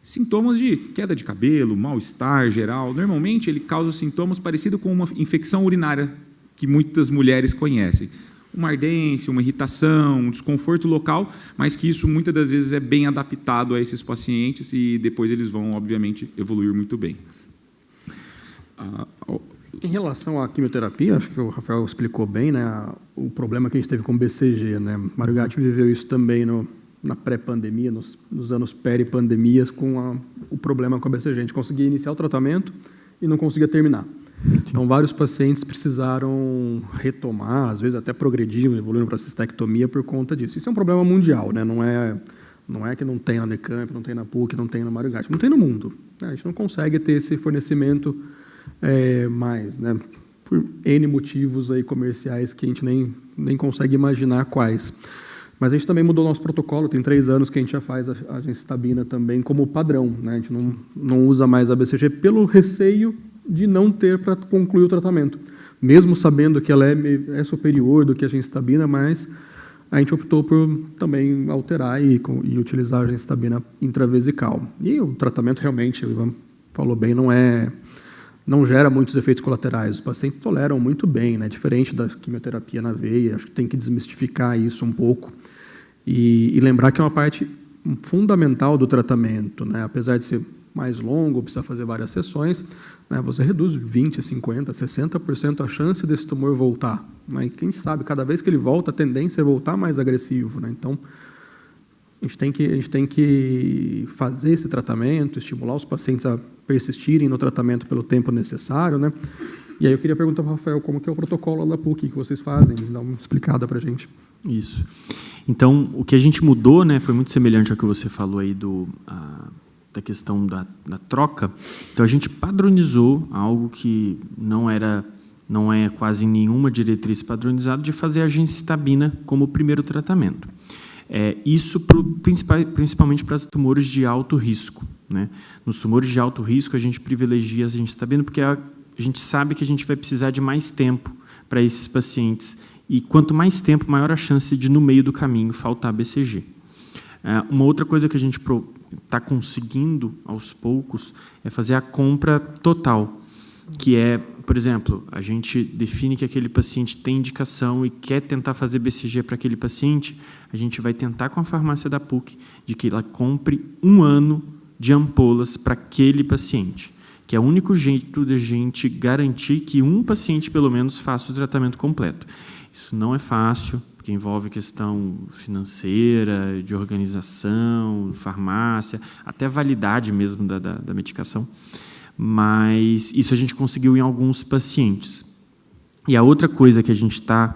Sintomas de queda de cabelo, mal-estar geral. Normalmente, ele causa sintomas parecidos com uma infecção urinária, que muitas mulheres conhecem. Uma ardência, uma irritação, um desconforto local, mas que isso muitas das vezes é bem adaptado a esses pacientes e depois eles vão, obviamente, evoluir muito bem. Em relação à quimioterapia, acho que o Rafael explicou bem, né, o problema que a gente teve com o BCG. Né? Mário Gatti viveu isso também na pré-pandemia, nos anos peri-pandemias, com o problema com a BCG. A gente conseguia iniciar o tratamento e não conseguia terminar. Então, vários pacientes precisaram retomar, às vezes até progredir, evoluindo para a cistectomia por conta disso. Isso é um problema mundial, né? Não é que não tem na Unicamp, não tem na PUC, não tem na Mário Gatti, não tem no mundo. A gente não consegue ter esse fornecimento mais, né? Por N motivos aí comerciais que a gente nem consegue imaginar quais. Mas a gente também mudou nosso protocolo, tem 3 anos que a gente já faz a gencitabina também como padrão. Né? A gente não usa mais a BCG pelo receio de não ter para concluir o tratamento. Mesmo sabendo que ela é superior do que a gencitabina, mas a gente optou por também alterar e utilizar a gencitabina intravesical. E o tratamento realmente, o Ivan falou bem, não gera muitos efeitos colaterais. Os pacientes toleram muito bem, né? Diferente da quimioterapia na veia. Acho que tem que desmistificar isso um pouco e lembrar que é uma parte fundamental do tratamento, né? Apesar de ser mais longo, precisa fazer várias sessões, né? Você reduz 20%, 50%, 60% a chance desse tumor voltar. Né? E quem sabe, cada vez que ele volta, a tendência é voltar mais agressivo. Né? Então, a gente tem que fazer esse tratamento, estimular os pacientes a persistirem no tratamento pelo tempo necessário, né? E aí eu queria perguntar para o Rafael como que é o protocolo da PUC que vocês fazem, dá uma explicada para a gente. Isso. Então, o que a gente mudou, né, foi muito semelhante ao que você falou aí da questão da troca. Então, a gente padronizou algo que não é quase nenhuma diretriz padronizada, de fazer a gencitabina como primeiro tratamento. Isso principalmente para os tumores de alto risco. Né? Nos tumores de alto risco, a gente privilegia a gencitabina porque a gente sabe que a gente vai precisar de mais tempo para esses pacientes. E quanto mais tempo, maior a chance de, no meio do caminho, faltar BCG. Uma outra coisa que a gente está conseguindo, aos poucos, é fazer a compra total, que é, por exemplo, a gente define que aquele paciente tem indicação e quer tentar fazer BCG para aquele paciente, a gente vai tentar com a farmácia da PUC de que ela compre 1 ano de ampolas para aquele paciente, que é o único jeito de a gente garantir que um paciente, pelo menos, faça o tratamento completo. Isso não é fácil, porque envolve questão financeira, de organização, farmácia, até validade mesmo da medicação. Mas isso a gente conseguiu em alguns pacientes. E a outra coisa que a gente está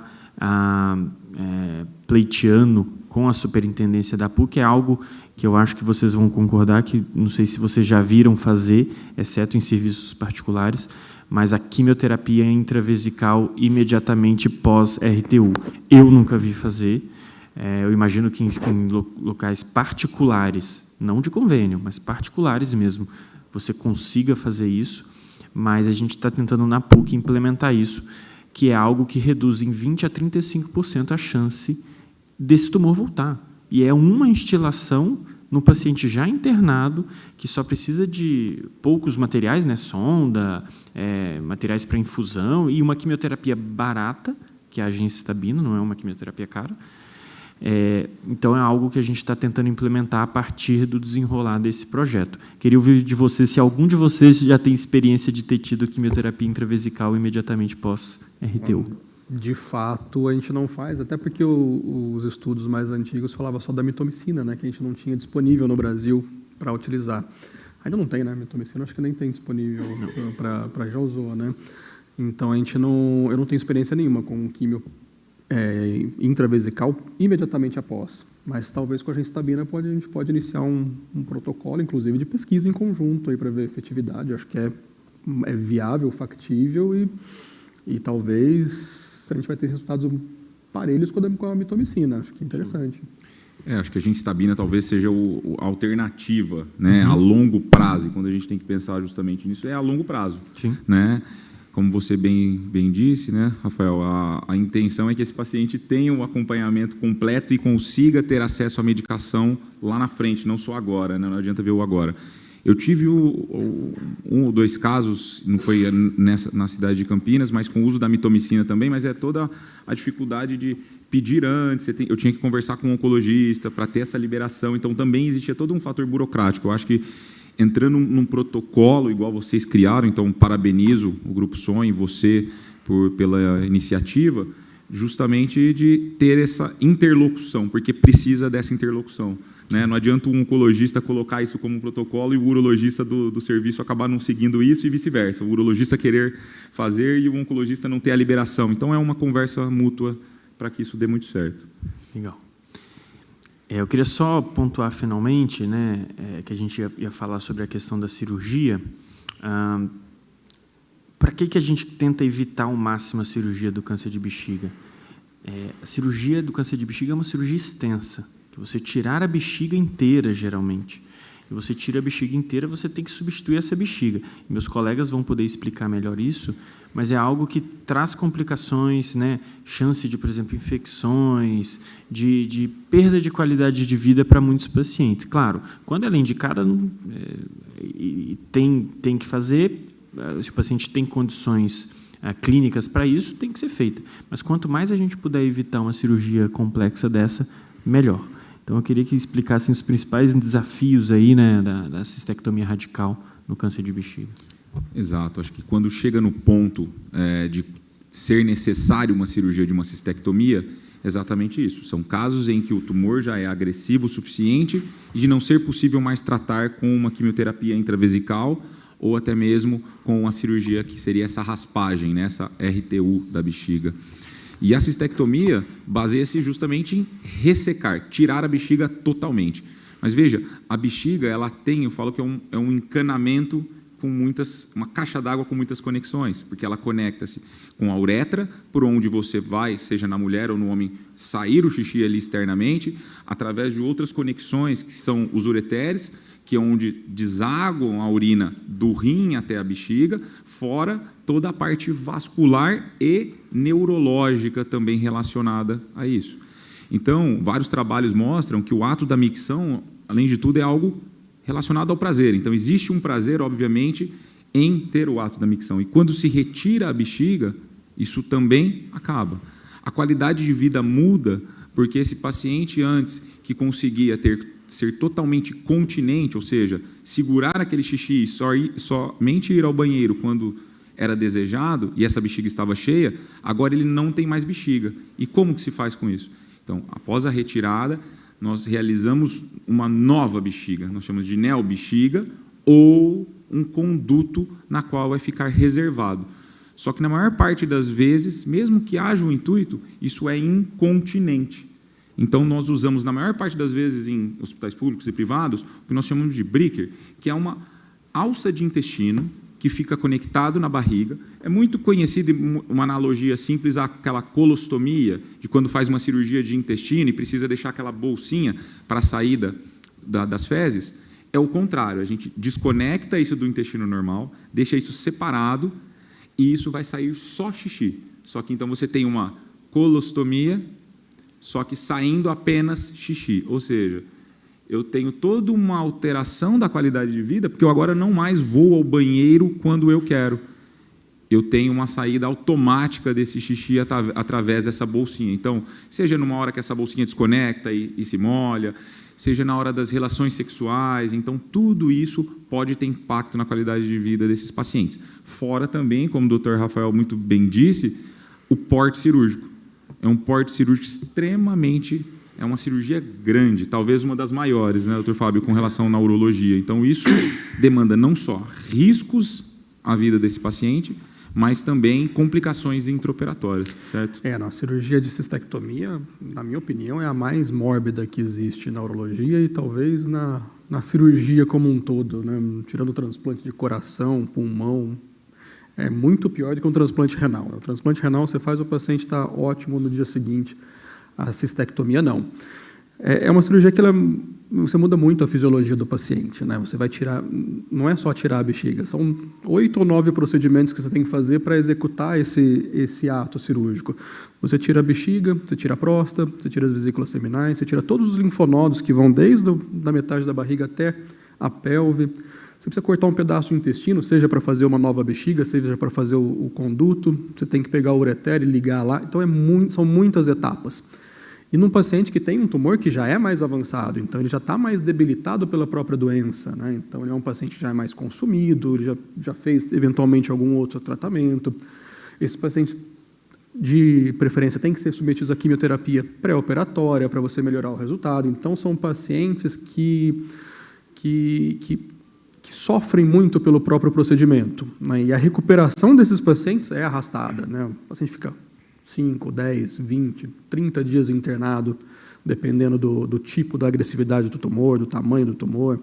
pleiteando com a superintendência da PUC é algo que eu acho que vocês vão concordar, que não sei se vocês já viram fazer, exceto em serviços particulares, mas a quimioterapia intravesical imediatamente pós-RTU. Eu nunca vi fazer. Eu imagino que em locais particulares, não de convênio, mas particulares mesmo, você consiga fazer isso, mas a gente está tentando na PUC implementar isso, que é algo que reduz em 20% a 35% a chance desse tumor voltar. E é uma instilação no paciente já internado, que só precisa de poucos materiais, né, sonda, materiais para infusão e uma quimioterapia barata, que é a gencitabina, não é uma quimioterapia cara. Então, é algo que a gente está tentando implementar a partir do desenrolar desse projeto. Queria ouvir de vocês se algum de vocês já tem experiência de ter tido quimioterapia intravesical imediatamente pós-RTU. De fato, a gente não faz, até porque os estudos mais antigos falavam só da mitomicina, né, que a gente não tinha disponível no Brasil para utilizar. Ainda não tem, né, mitomicina, acho que nem tem disponível para já usou, né? Então, eu não tenho experiência nenhuma com quimio intravesical imediatamente após, mas talvez com a gencitabina a gente pode iniciar um protocolo, inclusive, de pesquisa em conjunto para ver a efetividade. Eu acho que é viável, factível e talvez a gente vai ter resultados parelhos com a mitomicina. Acho que é interessante. Acho que a gencitabina talvez seja a alternativa, né, a longo prazo. E quando a gente tem que pensar justamente nisso, é a longo prazo. Sim. Né? Como você bem disse, né, Rafael, a intenção é que esse paciente tenha um acompanhamento completo e consiga ter acesso à medicação lá na frente, não só agora, né, não adianta ver o agora. Eu tive um ou dois casos, não foi na cidade de Campinas, mas com o uso da mitomicina também, mas é toda a dificuldade de pedir antes, eu tinha que conversar com um oncologista para ter essa liberação, então também existia todo um fator burocrático. Eu acho que entrando num protocolo igual vocês criaram, então parabenizo o Grupo Sonho e você pela iniciativa, justamente de ter essa interlocução, porque precisa dessa interlocução. Né? Não adianta um oncologista colocar isso como um protocolo e o urologista do serviço acabar não seguindo isso e vice-versa. O urologista querer fazer e o oncologista não ter a liberação. Então, é uma conversa mútua para que isso dê muito certo. Legal. Eu queria só pontuar finalmente, né, que a gente ia falar sobre a questão da cirurgia. Para que a gente tenta evitar ao máximo a cirurgia do câncer de bexiga? A cirurgia do câncer de bexiga é uma cirurgia extensa, que você tirar a bexiga inteira, geralmente. E você tira a bexiga inteira, você tem que substituir essa bexiga. E meus colegas vão poder explicar melhor isso, mas é algo que traz complicações, né? Chance de, por exemplo, infecções, de perda de qualidade de vida para muitos pacientes. Claro, quando ela é indicada, tem que fazer, se o paciente tem condições clínicas para isso, tem que ser feita. Mas quanto mais a gente puder evitar uma cirurgia complexa dessa, melhor. Então, eu queria que explicassem os principais desafios aí, né, da cistectomia radical no câncer de bexiga. Exato. Acho que quando chega no ponto de ser necessário uma cirurgia de uma cistectomia, é exatamente isso. São casos em que o tumor já é agressivo o suficiente e de não ser possível mais tratar com uma quimioterapia intravesical ou até mesmo com a cirurgia que seria essa raspagem, né, essa RTU da bexiga. E a cistectomia baseia-se justamente em ressecar, tirar a bexiga totalmente. Mas veja, a bexiga, ela tem, eu falo que é um encanamento com uma caixa d'água com muitas conexões, porque ela conecta-se com a uretra, por onde você vai, seja na mulher ou no homem, sair o xixi ali externamente, através de outras conexões, que são os ureteres, que é onde desaguam a urina do rim até a bexiga, fora toda a parte vascular e neurológica também relacionada a isso. Então, vários trabalhos mostram que o ato da micção, além de tudo, é algo relacionado ao prazer. Então, existe um prazer, obviamente, em ter o ato da micção. E quando se retira a bexiga, isso também acaba. A qualidade de vida muda, porque esse paciente, antes que conseguia ser totalmente continente, ou seja, segurar aquele xixi e somente ir ao banheiro quando era desejado, e essa bexiga estava cheia, agora ele não tem mais bexiga. E como que se faz com isso? Então, após a retirada, nós realizamos uma nova bexiga, nós chamamos de neobexiga, ou um conduto na qual vai ficar reservado. Só que na maior parte das vezes, mesmo que haja um intuito, isso é incontinente. Então, nós usamos, na maior parte das vezes, em hospitais públicos e privados, o que nós chamamos de Bricker, que é uma alça de intestino que fica conectado na barriga. É muito conhecida uma analogia simples àquela colostomia, de quando faz uma cirurgia de intestino e precisa deixar aquela bolsinha para a saída das fezes. É o contrário, a gente desconecta isso do intestino normal, deixa isso separado e isso vai sair só xixi. Só que então você tem uma colostomia, só que saindo apenas xixi. Ou seja, eu tenho toda uma alteração da qualidade de vida, porque eu agora não mais vou ao banheiro quando eu quero. Eu tenho uma saída automática desse xixi através dessa bolsinha. Então, seja numa hora que essa bolsinha desconecta e se molha, seja na hora das relações sexuais. Então, tudo isso pode ter impacto na qualidade de vida desses pacientes. Fora também, como o Dr. Rafael muito bem disse, o porte cirúrgico. É um porte cirúrgico extremamente... É uma cirurgia grande, talvez uma das maiores, né, doutor Fábio, com relação à urologia. Então, isso demanda não só riscos à vida desse paciente, mas também complicações intraoperatórias, certo? A cirurgia de cistectomia, na minha opinião, é a mais mórbida que existe na urologia e talvez na cirurgia como um todo, né? Tirando o transplante de coração, pulmão, é muito pior do que um transplante renal. O transplante renal, você faz, o paciente está ótimo no dia seguinte. A cistectomia, não. É uma cirurgia que você muda muito a fisiologia do paciente, né? Você vai tirar, não é só tirar a bexiga, são 8 ou 9 procedimentos que você tem que fazer para executar esse ato cirúrgico. Você tira a bexiga, você tira a próstata, você tira as vesículas seminais, você tira todos os linfonodos que vão desde a metade da barriga até a pelve. Você precisa cortar um pedaço do intestino, seja para fazer uma nova bexiga, seja para fazer o conduto. Você tem que pegar o ureter e ligar lá. Então, são muitas etapas. E num paciente que tem um tumor que já é mais avançado, então ele já está mais debilitado pela própria doença, né? Então ele é um paciente que já é mais consumido, ele já fez eventualmente algum outro tratamento. Esse paciente, de preferência, tem que ser submetido à quimioterapia pré-operatória para você melhorar o resultado. Então são pacientes que sofrem muito pelo próprio procedimento, né? E a recuperação desses pacientes é arrastada, né? O paciente fica 5, 10, 20, 30 dias internado, dependendo do tipo, da agressividade do tumor, do tamanho do tumor.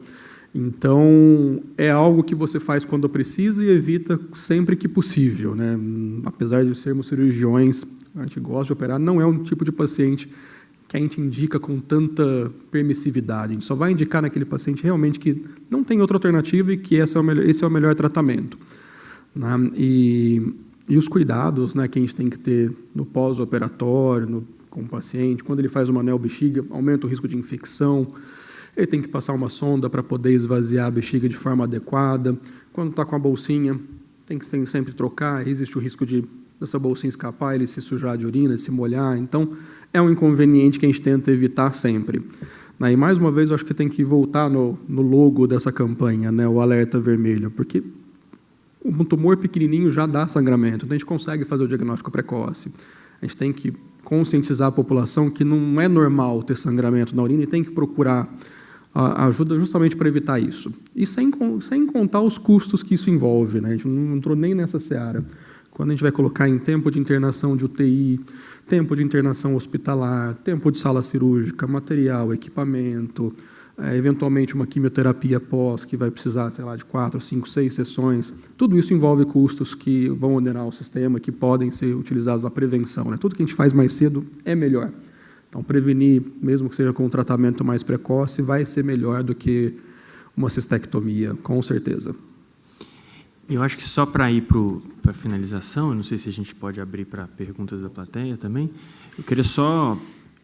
Então, é algo que você faz quando precisa e evita sempre que possível, né? Apesar de sermos cirurgiões, a gente gosta de operar, não é um tipo de paciente que a gente indica com tanta permissividade. A gente só vai indicar naquele paciente realmente que não tem outra alternativa e que esse é o melhor tratamento, né? E os cuidados, né, que a gente tem que ter no pós-operatório, com o paciente, quando ele faz uma neobexiga, aumenta o risco de infecção, ele tem que passar uma sonda para poder esvaziar a bexiga de forma adequada. Quando está com a bolsinha, tem que sempre trocar, existe o risco dessa bolsinha escapar, ele se sujar de urina, se molhar. Então, é um inconveniente que a gente tenta evitar sempre. E, mais uma vez, eu acho que tem que voltar no logo dessa campanha, né, o alerta vermelho, porque um tumor pequenininho já dá sangramento, então a gente consegue fazer o diagnóstico precoce. A gente tem que conscientizar a população que não é normal ter sangramento na urina e tem que procurar ajuda justamente para evitar isso. E sem contar os custos que isso envolve, né? A gente não entrou nem nessa seara. Quando a gente vai colocar em tempo de internação de UTI, tempo de internação hospitalar, tempo de sala cirúrgica, material, equipamento, eventualmente uma quimioterapia pós, que vai precisar, sei lá, de 4, 5, 6 sessões. Tudo isso envolve custos que vão onerar o sistema, que podem ser utilizados na prevenção, né? Tudo que a gente faz mais cedo é melhor. Então, prevenir, mesmo que seja com um tratamento mais precoce, vai ser melhor do que uma cistectomia, com certeza. Eu acho que só para ir para a finalização, eu não sei se a gente pode abrir para perguntas da plateia também, eu queria só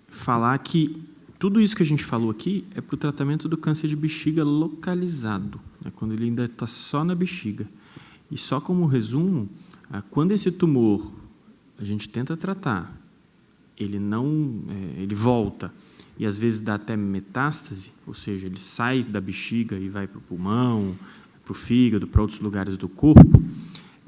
falar que tudo isso que a gente falou aqui é para o tratamento do câncer de bexiga localizado, né, quando ele ainda está só na bexiga. E só como resumo, quando esse tumor a gente tenta tratar, ele volta e às vezes dá até metástase, ou seja, ele sai da bexiga e vai para o pulmão, para o fígado, para outros lugares do corpo.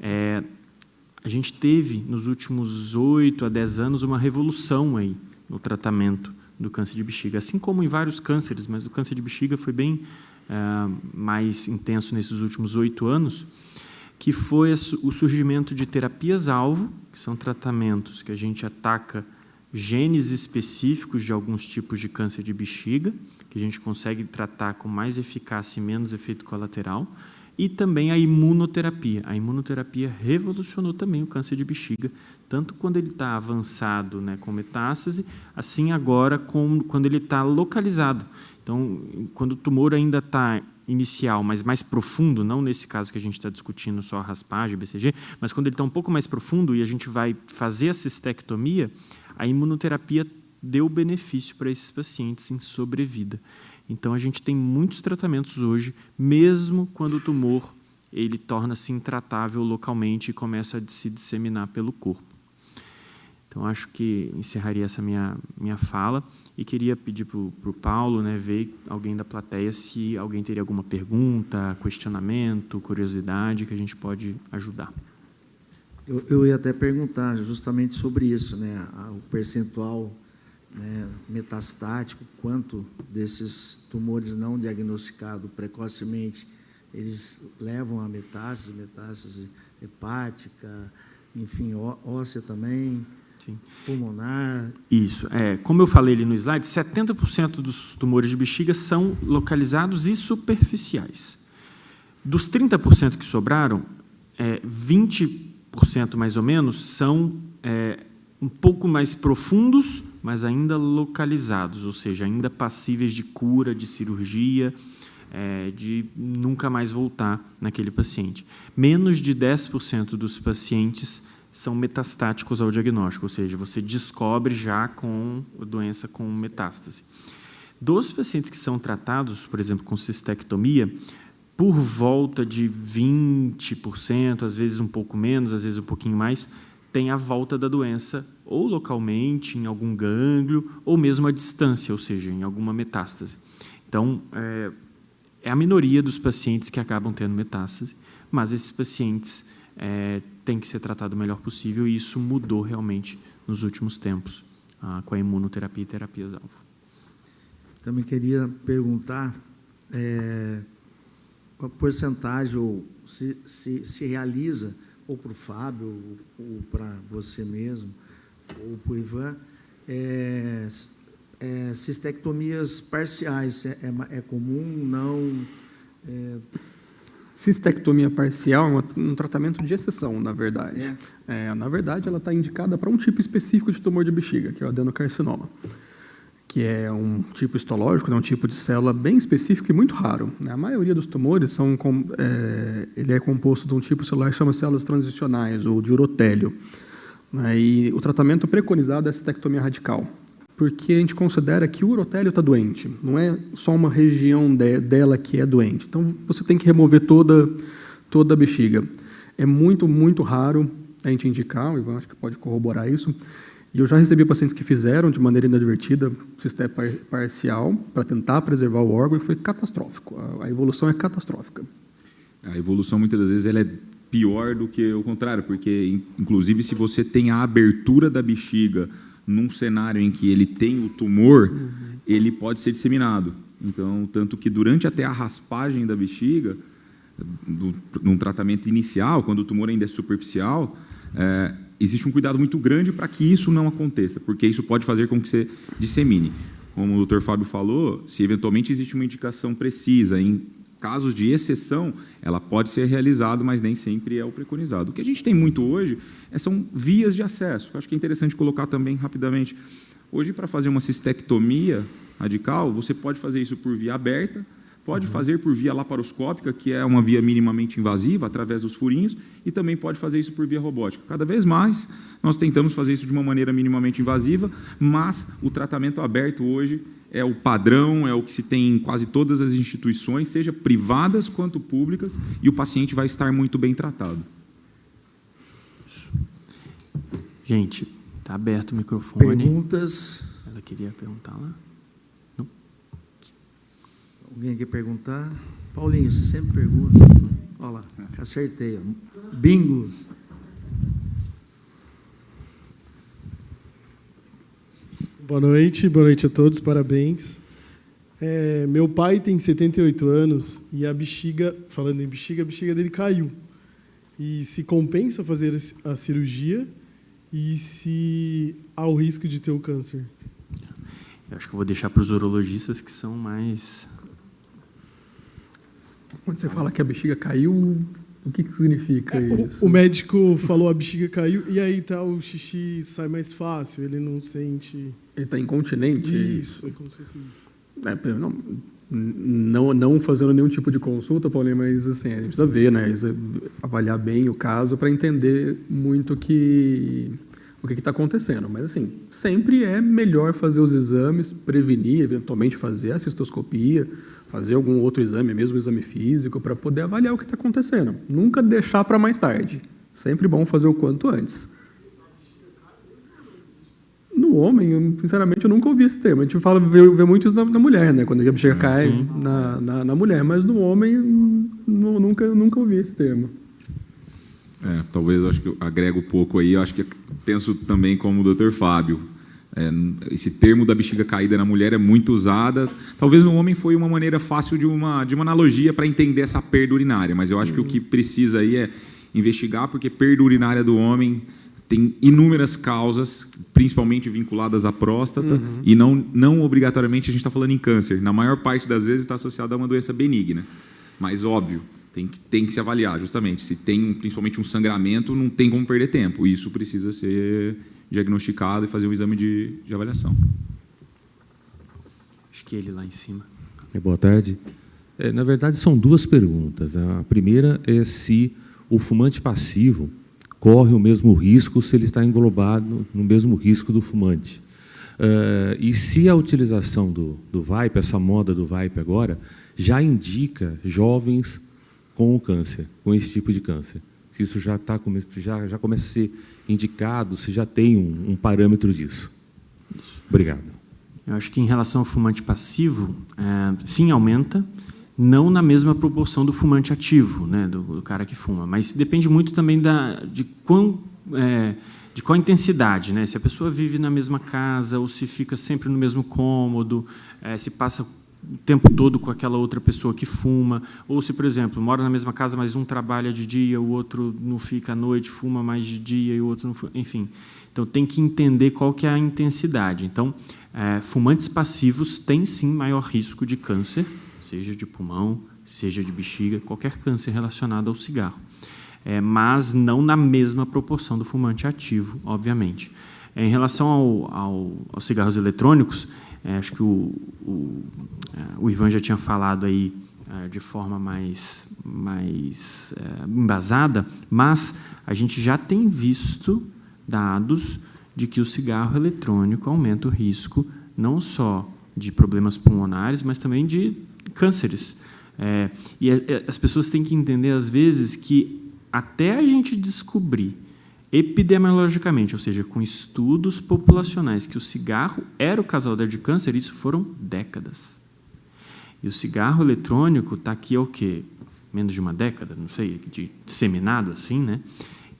A gente teve nos últimos 8 a 10 anos uma revolução aí no tratamento do câncer de bexiga, assim como em vários cânceres, mas o câncer de bexiga foi bem mais intenso nesses últimos 8 anos, que foi o surgimento de terapias-alvo, que são tratamentos que a gente ataca genes específicos de alguns tipos de câncer de bexiga, que a gente consegue tratar com mais eficácia e menos efeito colateral, e também a imunoterapia. A imunoterapia revolucionou também o câncer de bexiga, tanto quando ele está avançado, né, com metástase, assim agora quando ele está localizado. Então, quando o tumor ainda está inicial, mas mais profundo, não nesse caso que a gente está discutindo só a raspagem, BCG, mas quando ele está um pouco mais profundo e a gente vai fazer a cistectomia, a imunoterapia deu benefício para esses pacientes em sobrevida. Então, a gente tem muitos tratamentos hoje, mesmo quando o tumor ele torna-se intratável localmente e começa a se disseminar pelo corpo. Então, acho que encerraria essa minha fala e queria pedir para o Paulo, né, ver alguém da plateia se alguém teria alguma pergunta, questionamento, curiosidade que a gente pode ajudar. Eu ia até perguntar justamente sobre isso, né, o percentual, né, metastático, quanto desses tumores não diagnosticados precocemente eles levam a metástase hepática, enfim, óssea também, sim, pulmonar. Isso. Como eu falei ali no slide, 70% dos tumores de bexiga são localizados e superficiais. Dos 30% que sobraram, 20% mais ou menos são um pouco mais profundos, mas ainda localizados, ou seja, ainda passíveis de cura, de cirurgia, de nunca mais voltar naquele paciente. Menos de 10% dos pacientes são metastáticos ao diagnóstico, ou seja, você descobre já com a doença com metástase. Dos pacientes que são tratados, por exemplo, com cistectomia, por volta de 20%, às vezes um pouco menos, às vezes um pouquinho mais, tem a volta da doença ou localmente, em algum gânglio, ou mesmo à distância, ou seja, em alguma metástase. Então, é a minoria dos pacientes que acabam tendo metástase, mas esses pacientes têm que ser tratados o melhor possível, e isso mudou realmente nos últimos tempos, com a imunoterapia e terapias-alvo. Também queria perguntar a porcentagem, ou se realiza, ou para o Fábio, ou para você mesmo, ou para o Ivan, cistectomias parciais. É comum, não? Cistectomia parcial é um tratamento de exceção, na verdade. Na verdade, ela está indicada para um tipo específico de tumor de bexiga, que é o adenocarcinoma, que é um tipo histológico, é um tipo de célula bem específico e muito raro. A maioria dos tumores ele é composto de um tipo celular que chama células transicionais, ou de urotélio. E o tratamento preconizado é a cistectomia radical, porque a gente considera que o urotélio está doente, não é só uma região dela que é doente. Então, você tem que remover toda a bexiga. É muito, muito raro a gente indicar, o Ivan acho que pode corroborar isso, e eu já recebi pacientes que fizeram de maneira inadvertida cistectomia parcial para tentar preservar o órgão, e foi catastrófico. A evolução é catastrófica. A evolução, muitas das vezes, ela é pior do que o contrário, porque, inclusive, se você tem a abertura da bexiga num cenário em que ele tem o tumor, ele pode ser disseminado. Então, tanto que durante até a raspagem da bexiga, num tratamento inicial, quando o tumor ainda é superficial, existe um cuidado muito grande para que isso não aconteça, porque isso pode fazer com que você dissemine. Como o Dr. Fábio falou, se eventualmente existe uma indicação precisa, em casos de exceção, ela pode ser realizada, mas nem sempre é o preconizado. O que a gente tem muito hoje são vias de acesso. Eu acho que é interessante colocar também rapidamente. Hoje, para fazer uma cistectomia radical, você pode fazer isso por via aberta, pode fazer por via laparoscópica, que é uma via minimamente invasiva, através dos furinhos, e também pode fazer isso por via robótica. Cada vez mais, nós tentamos fazer isso de uma maneira minimamente invasiva, mas o tratamento aberto hoje é o padrão, é o que se tem em quase todas as instituições, seja privadas quanto públicas, e o paciente vai estar muito bem tratado. Gente, está aberto o microfone. Perguntas? Ela queria perguntar lá. Não? Alguém quer perguntar? Paulinho, você sempre pergunta. Olha lá, acertei. Bingo. Boa noite a todos, parabéns. Meu pai tem 78 anos e a bexiga, falando em bexiga, a bexiga dele caiu. E se compensa fazer a cirurgia e se há o risco de ter o câncer? Eu acho que eu vou deixar para os urologistas, que são mais... Quando você fala que a bexiga caiu, o que significa isso? O médico falou a bexiga caiu e aí o xixi sai mais fácil, ele não sente... Ele está incontinente? Isso, é como se fosse isso. Não fazendo nenhum tipo de consulta, Paulinho, mas assim, a gente precisa ver, né? Avaliar bem o caso para entender muito que o que está acontecendo. Mas, assim, sempre é melhor fazer os exames, prevenir, eventualmente fazer a cistoscopia, fazer algum outro exame, mesmo exame físico, para poder avaliar o que está acontecendo. Nunca deixar para mais tarde. Sempre bom fazer o quanto antes. No homem, sinceramente, eu nunca ouvi esse termo. A gente vê muito isso na mulher, né? Quando a bexiga cai na mulher. Mas no homem, nunca ouvi esse termo. Talvez eu acho que eu agrego um pouco aí. Eu acho que penso também como o Dr. Fábio. Esse termo da bexiga caída na mulher é muito usada. Talvez no homem foi uma maneira fácil de uma analogia para entender essa perda urinária. Mas eu acho que o que precisa aí é investigar, porque perda urinária do homem tem inúmeras causas, principalmente vinculadas à próstata, e não obrigatoriamente a gente está falando em câncer. Na maior parte das vezes está associada a uma doença benigna. Mas, óbvio, tem que se avaliar, justamente. Se tem principalmente um sangramento, não tem como perder tempo. Isso precisa ser diagnosticado e fazer um exame de avaliação. Acho que ele lá em cima. Boa tarde. Na verdade, são duas perguntas. A primeira é se o fumante passivo corre o mesmo risco se ele está englobado no mesmo risco do fumante. E se a utilização do vape, essa moda do vape agora, já indica jovens com o câncer, com esse tipo de câncer. Se isso já começa a ser indicado, se já tem um parâmetro disso. Obrigado. Eu acho que em relação ao fumante passivo, sim, aumenta, não na mesma proporção do fumante ativo, né, do cara que fuma, mas depende muito também de qual intensidade, né? Se a pessoa vive na mesma casa ou se fica sempre no mesmo cômodo, se passa o tempo todo com aquela outra pessoa que fuma, ou se, por exemplo, mora na mesma casa, mas um trabalha de dia, o outro não fica à noite, fuma mais de dia e o outro não fuma, enfim. Então, tem que entender qual que é a intensidade. Então, fumantes passivos têm, sim, maior risco de câncer, seja de pulmão, seja de bexiga, qualquer câncer relacionado ao cigarro. Mas não na mesma proporção do fumante ativo, obviamente. Em relação aos cigarros eletrônicos, acho que o Ivan já tinha falado aí de forma mais embasada, mas a gente já tem visto dados de que o cigarro eletrônico aumenta o risco não só de problemas pulmonares, mas também de cânceres. E as pessoas têm que entender, às vezes, que até a gente descobrir epidemiologicamente, ou seja, com estudos populacionais, que o cigarro era o causador de câncer, isso foram décadas. E o cigarro eletrônico está aqui há o quê? Menos de uma década, não sei, disseminado assim, né?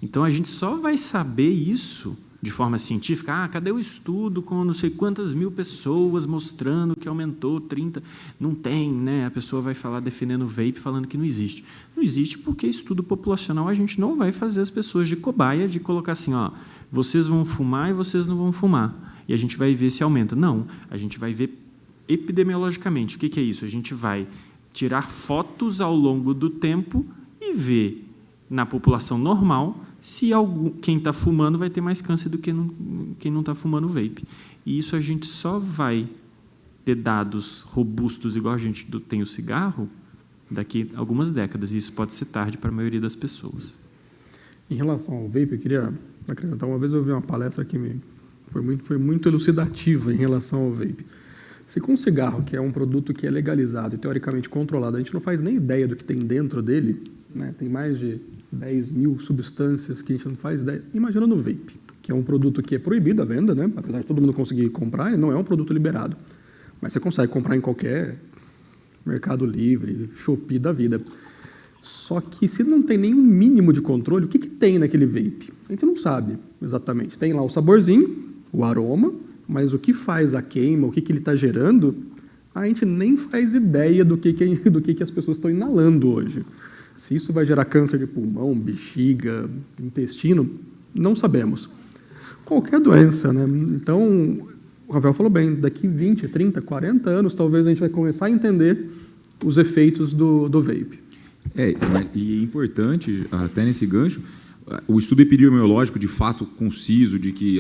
Então, a gente só vai saber isso de forma científica. Cadê o estudo com não sei quantas mil pessoas mostrando que aumentou 30? Não tem, né? A pessoa vai falar defendendo o vape, falando que não existe. Não existe porque estudo populacional a gente não vai fazer as pessoas de cobaia, de colocar assim, vocês vão fumar e vocês não vão fumar. E a gente vai ver se aumenta. Não, a gente vai ver epidemiologicamente. O que é isso? A gente vai tirar fotos ao longo do tempo e ver na população normal se quem está fumando vai ter mais câncer do que quem não está fumando vape. E isso a gente só vai ter dados robustos, igual a gente tem o cigarro, daqui a algumas décadas. E isso pode ser tarde para a maioria das pessoas. Em relação ao vape, eu queria acrescentar. Uma vez eu ouvi uma palestra que foi muito elucidativa em relação ao vape. Se com o cigarro, que é um produto que é legalizado e teoricamente controlado, a gente não faz nem ideia do que tem dentro dele, né? Tem mais de 10 mil substâncias que a gente não faz ideia. Imagina no vape, que é um produto que é proibido a venda, né? Apesar de todo mundo conseguir comprar, ele não é um produto liberado. Mas você consegue comprar em qualquer Mercado Livre, Shopee da vida. Só que se não tem nenhum mínimo de controle, o que tem naquele vape? A gente não sabe exatamente. Tem lá o saborzinho, o aroma, mas o que faz a queima, o que ele está gerando, a gente nem faz ideia do que as pessoas estão inalando hoje. Se isso vai gerar câncer de pulmão, bexiga, intestino, não sabemos. Qualquer doença, né? Então, o Rafael falou bem, daqui 20, 30, 40 anos, talvez a gente vai começar a entender os efeitos do vape. E é importante, até nesse gancho, o estudo epidemiológico, de fato, conciso, de que,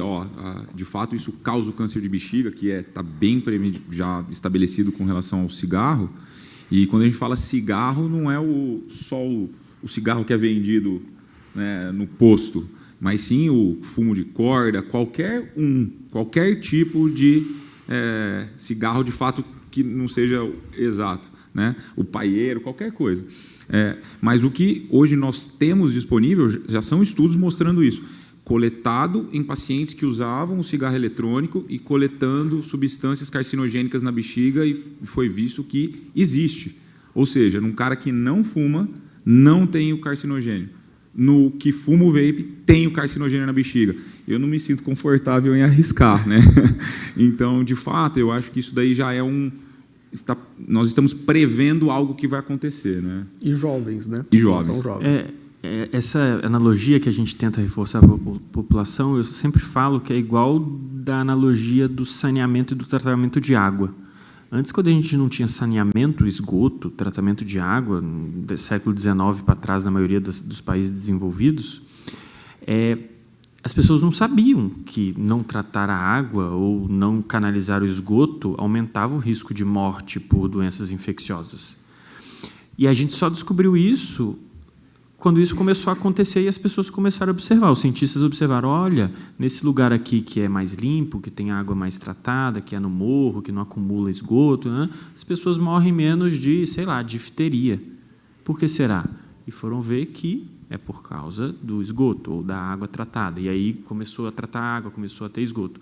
de fato, isso causa o câncer de bexiga, que está bem já estabelecido com relação ao cigarro. E quando a gente fala cigarro, não é só o cigarro que é vendido, né, no posto. mas sim o fumo de corda, qualquer tipo de cigarro de fato que não seja exato, né? O paieiro, qualquer coisa. Mas o que hoje nós temos disponível já são estudos mostrando isso, coletado em pacientes que usavam o cigarro eletrônico e coletando substâncias carcinogênicas na bexiga, e foi visto que existe. Ou seja, num cara que não fuma, não tem o carcinogênio. No que fuma o vape, tem o carcinogênio na bexiga. Eu não me sinto confortável em arriscar, né? Então, de fato, eu acho que isso daí já é nós estamos prevendo algo que vai acontecer, né? E jovens, né? E jovens. São jovens. Essa analogia que a gente tenta reforçar para a população, eu sempre falo que é igual da analogia do saneamento e do tratamento de água. Antes, quando a gente não tinha saneamento, esgoto, tratamento de água, do século XIX para trás, na maioria dos países desenvolvidos, as pessoas não sabiam que não tratar a água ou não canalizar o esgoto aumentava o risco de morte por doenças infecciosas. E a gente só descobriu isso quando isso começou a acontecer e as pessoas começaram a observar. Os cientistas observaram, olha, nesse lugar aqui que é mais limpo, que tem água mais tratada, que é no morro, que não acumula esgoto, né, as pessoas morrem menos de, sei lá, difteria. Por que será? E foram ver que é por causa do esgoto ou da água tratada. E aí começou a tratar a água, começou a ter esgoto.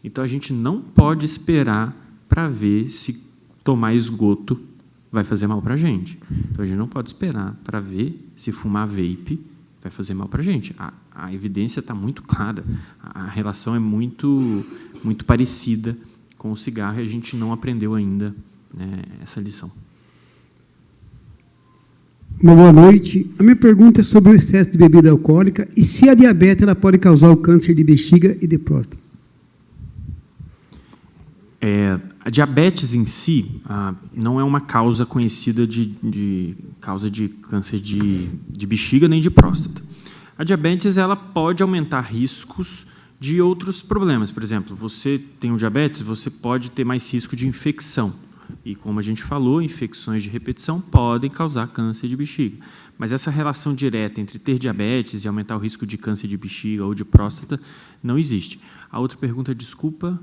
Então, a gente não pode esperar para ver se tomar esgoto vai fazer mal para a gente. Então, a gente não pode esperar para ver se fumar vape vai fazer mal para a gente. A evidência está muito clara, a relação é muito parecida com o cigarro e a gente não aprendeu ainda, né, essa lição. Uma boa noite. A minha pergunta é sobre o excesso de bebida alcoólica e se a diabetes ela pode causar o câncer de bexiga e de próstata. A diabetes em si não é uma causa conhecida de causa de câncer de bexiga nem de próstata. A diabetes ela pode aumentar riscos de outros problemas. Por exemplo, você tem um diabetes, você pode ter mais risco de infecção. E, como a gente falou, infecções de repetição podem causar câncer de bexiga. Mas essa relação direta entre ter diabetes e aumentar o risco de câncer de bexiga ou de próstata não existe. A outra pergunta, desculpa,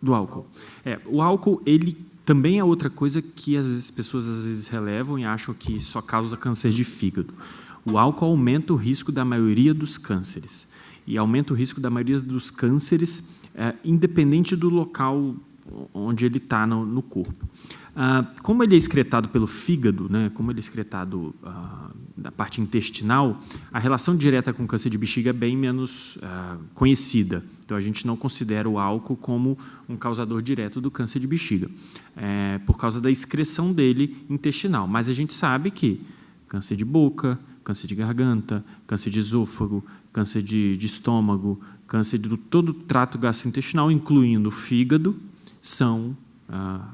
do álcool. O álcool, ele também é outra coisa que as pessoas às vezes relevam e acham que só causa câncer de fígado. O álcool aumenta o risco da maioria dos cânceres. E aumenta o risco da maioria dos cânceres, independente do local onde ele está no corpo. Como ele é excretado pelo fígado, né, como ele é excretado da parte intestinal, a relação direta com o câncer de bexiga é bem menos conhecida. Então, a gente não considera o álcool como um causador direto do câncer de bexiga, por causa da excreção dele intestinal. Mas a gente sabe que câncer de boca, câncer de garganta, câncer de esôfago, câncer de estômago, câncer de todo o trato gastrointestinal, incluindo o fígado, são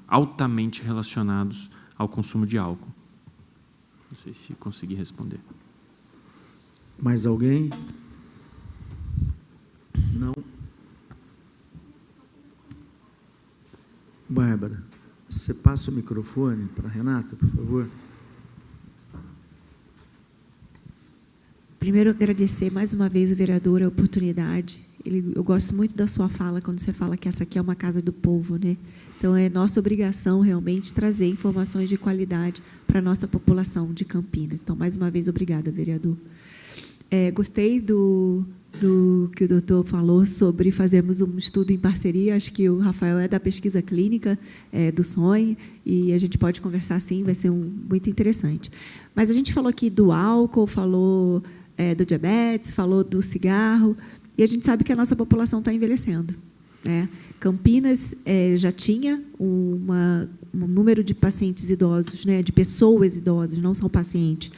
altamente relacionados ao consumo de álcool. Não sei se consegui responder. Mais alguém? Não? Bárbara, você passa o microfone para a Renata, por favor? Primeiro, agradecer mais uma vez o vereador a oportunidade. Eu gosto muito da sua fala, quando você fala que essa aqui é uma casa do povo, né? Então, é nossa obrigação, realmente, trazer informações de qualidade para a nossa população de Campinas. Então, mais uma vez, obrigada, vereador. Gostei do que o doutor falou sobre fazermos um estudo em parceria. Acho que o Rafael é da pesquisa clínica do sonho, e a gente pode conversar, sim, vai ser muito interessante. Mas a gente falou aqui do álcool, falou do diabetes, falou do cigarro, e a gente sabe que a nossa população está envelhecendo, né? Campinas já tinha um número de pacientes idosos, né, de pessoas idosas, não são pacientes,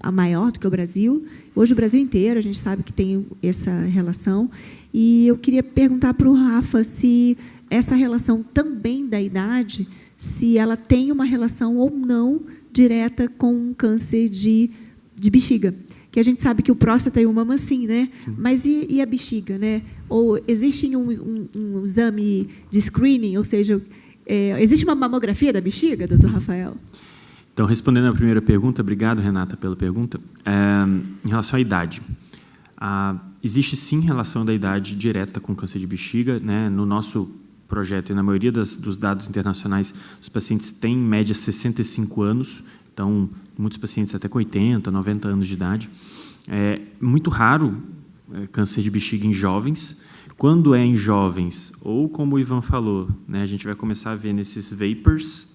a maior do que o Brasil. Hoje, o Brasil inteiro, a gente sabe que tem essa relação. E eu queria perguntar para o Rafa se essa relação também da idade, se ela tem uma relação ou não direta com o câncer de bexiga. Que a gente sabe que o próstata e o mama, sim, né? Sim. Mas e a bexiga, né? Ou existe um exame de screening, ou seja, existe uma mamografia da bexiga, doutor Rafael? Então, respondendo à primeira pergunta, obrigado, Renata, pela pergunta. Em relação à idade, existe sim relação da idade direta com câncer de bexiga, né? No nosso projeto e na maioria dos dados internacionais, os pacientes têm, em média, 65 anos, então, muitos pacientes até com 80, 90 anos de idade. É muito raro câncer de bexiga em jovens. Quando é em jovens, ou como o Ivan falou, né, a gente vai começar a ver nesses vapors,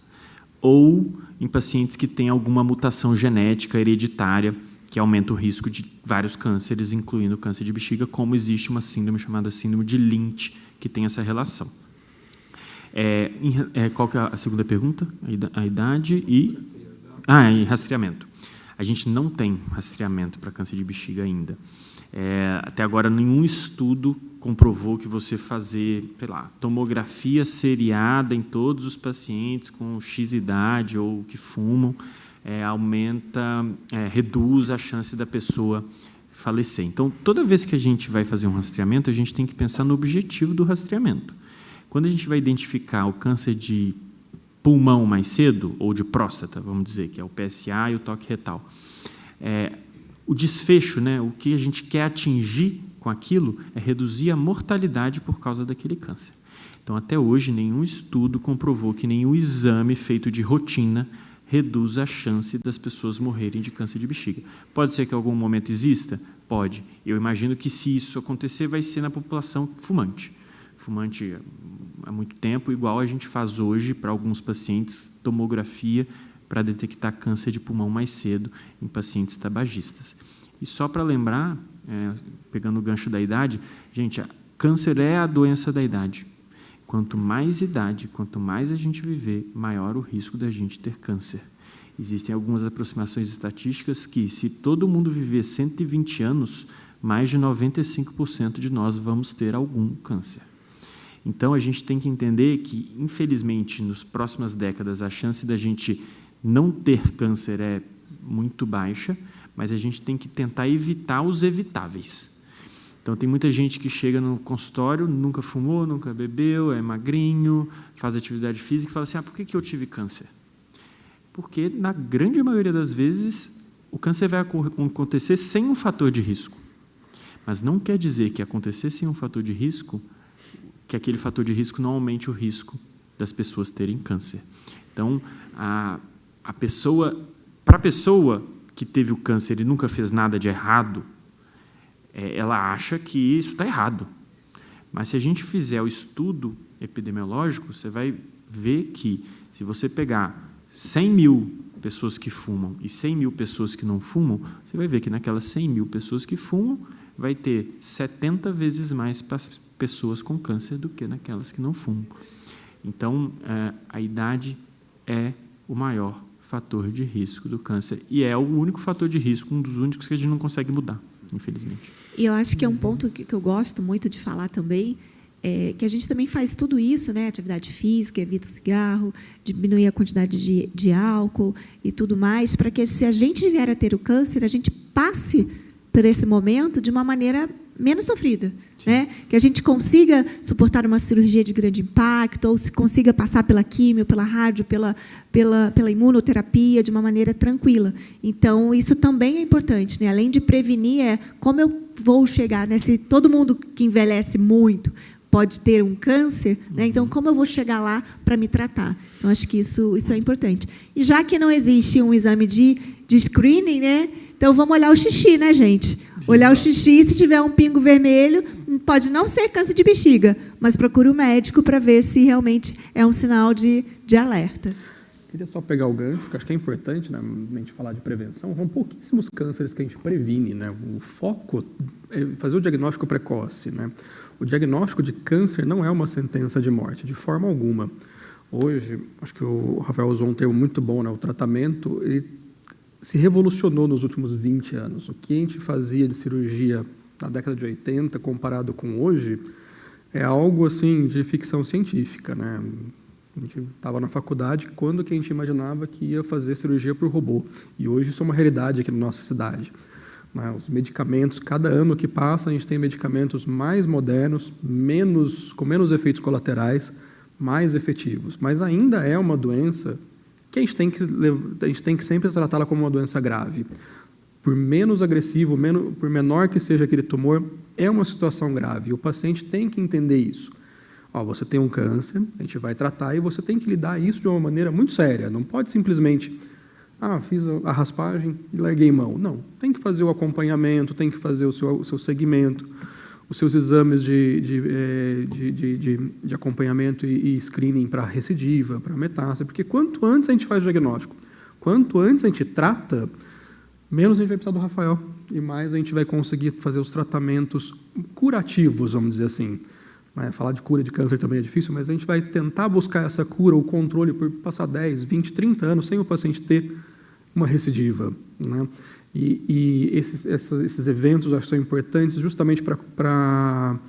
ou em pacientes que têm alguma mutação genética hereditária que aumenta o risco de vários cânceres, incluindo o câncer de bexiga, como existe uma síndrome chamada síndrome de Lynch, que tem essa relação. Qual que é a segunda pergunta? A idade e rastreamento. A gente não tem rastreamento para câncer de bexiga ainda. Até agora, nenhum estudo comprovou que você fazer, sei lá, tomografia seriada em todos os pacientes com X idade ou que fumam, reduz a chance da pessoa falecer. Então, toda vez que a gente vai fazer um rastreamento, a gente tem que pensar no objetivo do rastreamento. Quando a gente vai identificar o câncer de pulmão mais cedo, ou de próstata, vamos dizer, que é o PSA e o toque retal, o desfecho, né, o que a gente quer atingir com aquilo é reduzir a mortalidade por causa daquele câncer. Então, até hoje, nenhum estudo comprovou que nenhum exame feito de rotina reduz a chance das pessoas morrerem de câncer de bexiga. Pode ser que em algum momento exista? Pode. Eu imagino que, se isso acontecer, vai ser na população fumante. Fumante há muito tempo, igual a gente faz hoje para alguns pacientes, tomografia para detectar câncer de pulmão mais cedo em pacientes tabagistas. E só para lembrar, pegando o gancho da idade, gente, câncer é a doença da idade. Quanto mais idade, quanto mais a gente viver, maior o risco da gente ter câncer. Existem algumas aproximações estatísticas que, se todo mundo viver 120 anos, mais de 95% de nós vamos ter algum câncer. Então, a gente tem que entender que, infelizmente, nas próximas décadas, a chance da gente não ter câncer é muito baixa, mas a gente tem que tentar evitar os evitáveis. Então, tem muita gente que chega no consultório, nunca fumou, nunca bebeu, é magrinho, faz atividade física e fala assim, por que eu tive câncer? Porque, na grande maioria das vezes, o câncer vai acontecer sem um fator de risco. Mas não quer dizer que acontecer sem um fator de risco, que aquele fator de risco não aumente o risco das pessoas terem câncer. Então, para a pessoa que teve o câncer e nunca fez nada de errado, ela acha que isso está errado. Mas, se a gente fizer o estudo epidemiológico, você vai ver que, se você pegar 100 mil pessoas que fumam e 100 mil pessoas que não fumam, você vai ver que naquelas 100 mil pessoas que fumam, vai ter 70 vezes mais pessoas com câncer do que naquelas que não fumam. Então, a idade é o maior fator de risco do câncer e é o único fator de risco, um dos únicos que a gente não consegue mudar, infelizmente. E eu acho que é um ponto que eu gosto muito de falar também, que a gente também faz tudo isso, né? Atividade física, evita o cigarro, diminuir a quantidade de álcool e tudo mais, para que, se a gente vier a ter o câncer, a gente passe por esse momento de uma maneira menos sofrida, né? Que a gente consiga suportar uma cirurgia de grande impacto, ou se consiga passar pela químio, pela rádio, pela imunoterapia de uma maneira tranquila. Então, isso também é importante, né? Além de prevenir, como eu vou chegar, né? Se todo mundo que envelhece muito pode ter um câncer, né? Então, como eu vou chegar lá para me tratar? Então, acho que isso é importante. E já que não existe um exame de screening, né? Então, vamos olhar o xixi, né, gente? Olhar o xixi, se tiver um pingo vermelho, pode não ser câncer de bexiga, mas procure o médico para ver se realmente é um sinal de alerta. Queria só pegar o gancho, que acho que é importante, né, a gente falar de prevenção. São pouquíssimos cânceres que a gente previne, né? O foco é fazer o diagnóstico precoce, né? O diagnóstico de câncer não é uma sentença de morte, de forma alguma. Hoje, acho que o Rafael usou um termo muito bom, né? O tratamento se revolucionou nos últimos 20 anos. O que a gente fazia de cirurgia na década de 80, comparado com hoje, é algo assim de ficção científica, né? A gente estava na faculdade quando que a gente imaginava que ia fazer cirurgia por robô. E hoje isso é uma realidade aqui na nossa cidade. Os medicamentos, cada ano que passa, a gente tem medicamentos mais modernos, com menos efeitos colaterais, mais efetivos. Mas ainda é uma doença que a gente tem que sempre tratá-la como uma doença grave. Por menos agressivo, por menor que seja aquele tumor, é uma situação grave. E o paciente tem que entender isso. Você tem um câncer, a gente vai tratar e você tem que lidar isso de uma maneira muito séria. Não pode simplesmente, fiz a raspagem e larguei mão. Não, tem que fazer o acompanhamento, tem que fazer o seu segmento, os seus exames de acompanhamento e screening para recidiva, para metástase, porque quanto antes a gente faz o diagnóstico, quanto antes a gente trata, menos a gente vai precisar do Rafael e mais a gente vai conseguir fazer os tratamentos curativos, vamos dizer assim. Falar de cura de câncer também é difícil, mas a gente vai tentar buscar essa cura, o controle, por passar 10, 20, 30 anos sem o paciente ter uma recidiva, né? E esses eventos acho que são importantes justamente para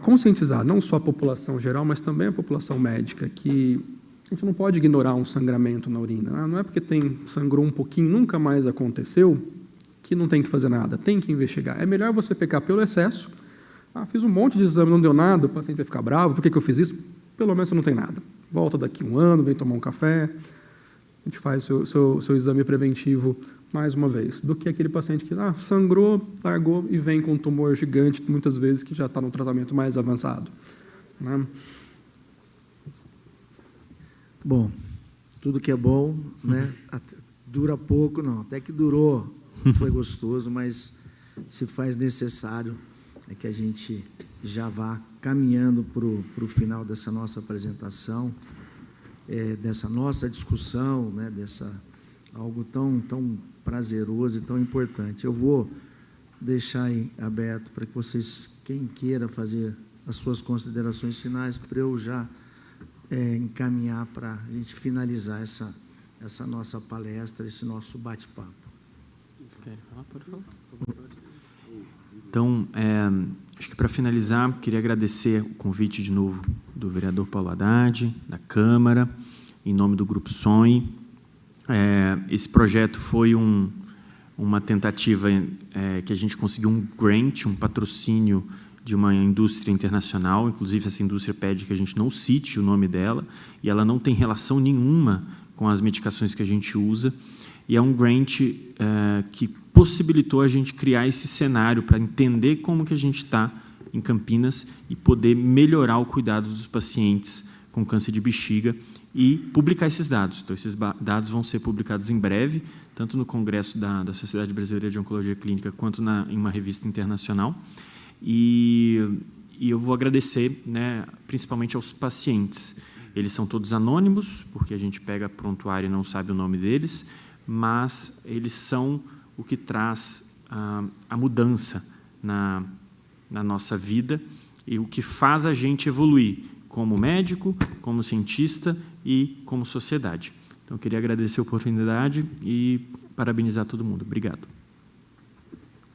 conscientizar não só a população geral, mas também a população médica, que a gente não pode ignorar um sangramento na urina. Não é porque sangrou um pouquinho, nunca mais aconteceu, que não tem que fazer nada, tem que investigar. É melhor você pecar pelo excesso. Fiz um monte de exame, não deu nada, o paciente vai ficar bravo, por que eu fiz isso? Pelo menos você não tem nada. Volta daqui 1 ano, vem tomar um café, a gente faz o seu exame preventivo mais uma vez, do que aquele paciente que sangrou, largou e vem com um tumor gigante, muitas vezes que já está no tratamento mais avançado, né? Bom, tudo que é bom, né? Dura pouco, não, até que durou, foi gostoso, mas se faz necessário que a gente já vá caminhando para o final dessa nossa apresentação, dessa nossa discussão, né? Algo tão prazeroso e tão importante. Eu vou deixar aí aberto para que vocês, quem queira fazer as suas considerações finais, para eu já encaminhar para a gente finalizar essa nossa palestra, esse nosso bate-papo. Pode falar? Então, acho que para finalizar, queria agradecer o convite de novo do vereador Paulo Haddad, da Câmara, em nome do Grupo Sonhe. Esse projeto foi uma tentativa que a gente conseguiu um grant, um patrocínio de uma indústria internacional, inclusive essa indústria pede que a gente não cite o nome dela, e ela não tem relação nenhuma com as medicações que a gente usa, e é um grant que possibilitou a gente criar esse cenário para entender como que a gente está em Campinas e poder melhorar o cuidado dos pacientes com câncer de bexiga e publicar esses dados. Então, esses dados vão ser publicados em breve, tanto no Congresso da Sociedade Brasileira de Oncologia Clínica, quanto em uma revista internacional. E eu vou agradecer, né, principalmente aos pacientes. Eles são todos anônimos, porque a gente pega prontuário e não sabe o nome deles, mas eles são o que traz a mudança na nossa vida e o que faz a gente evoluir como médico, como cientista e como sociedade. Então, eu queria agradecer a oportunidade e parabenizar todo mundo. Obrigado.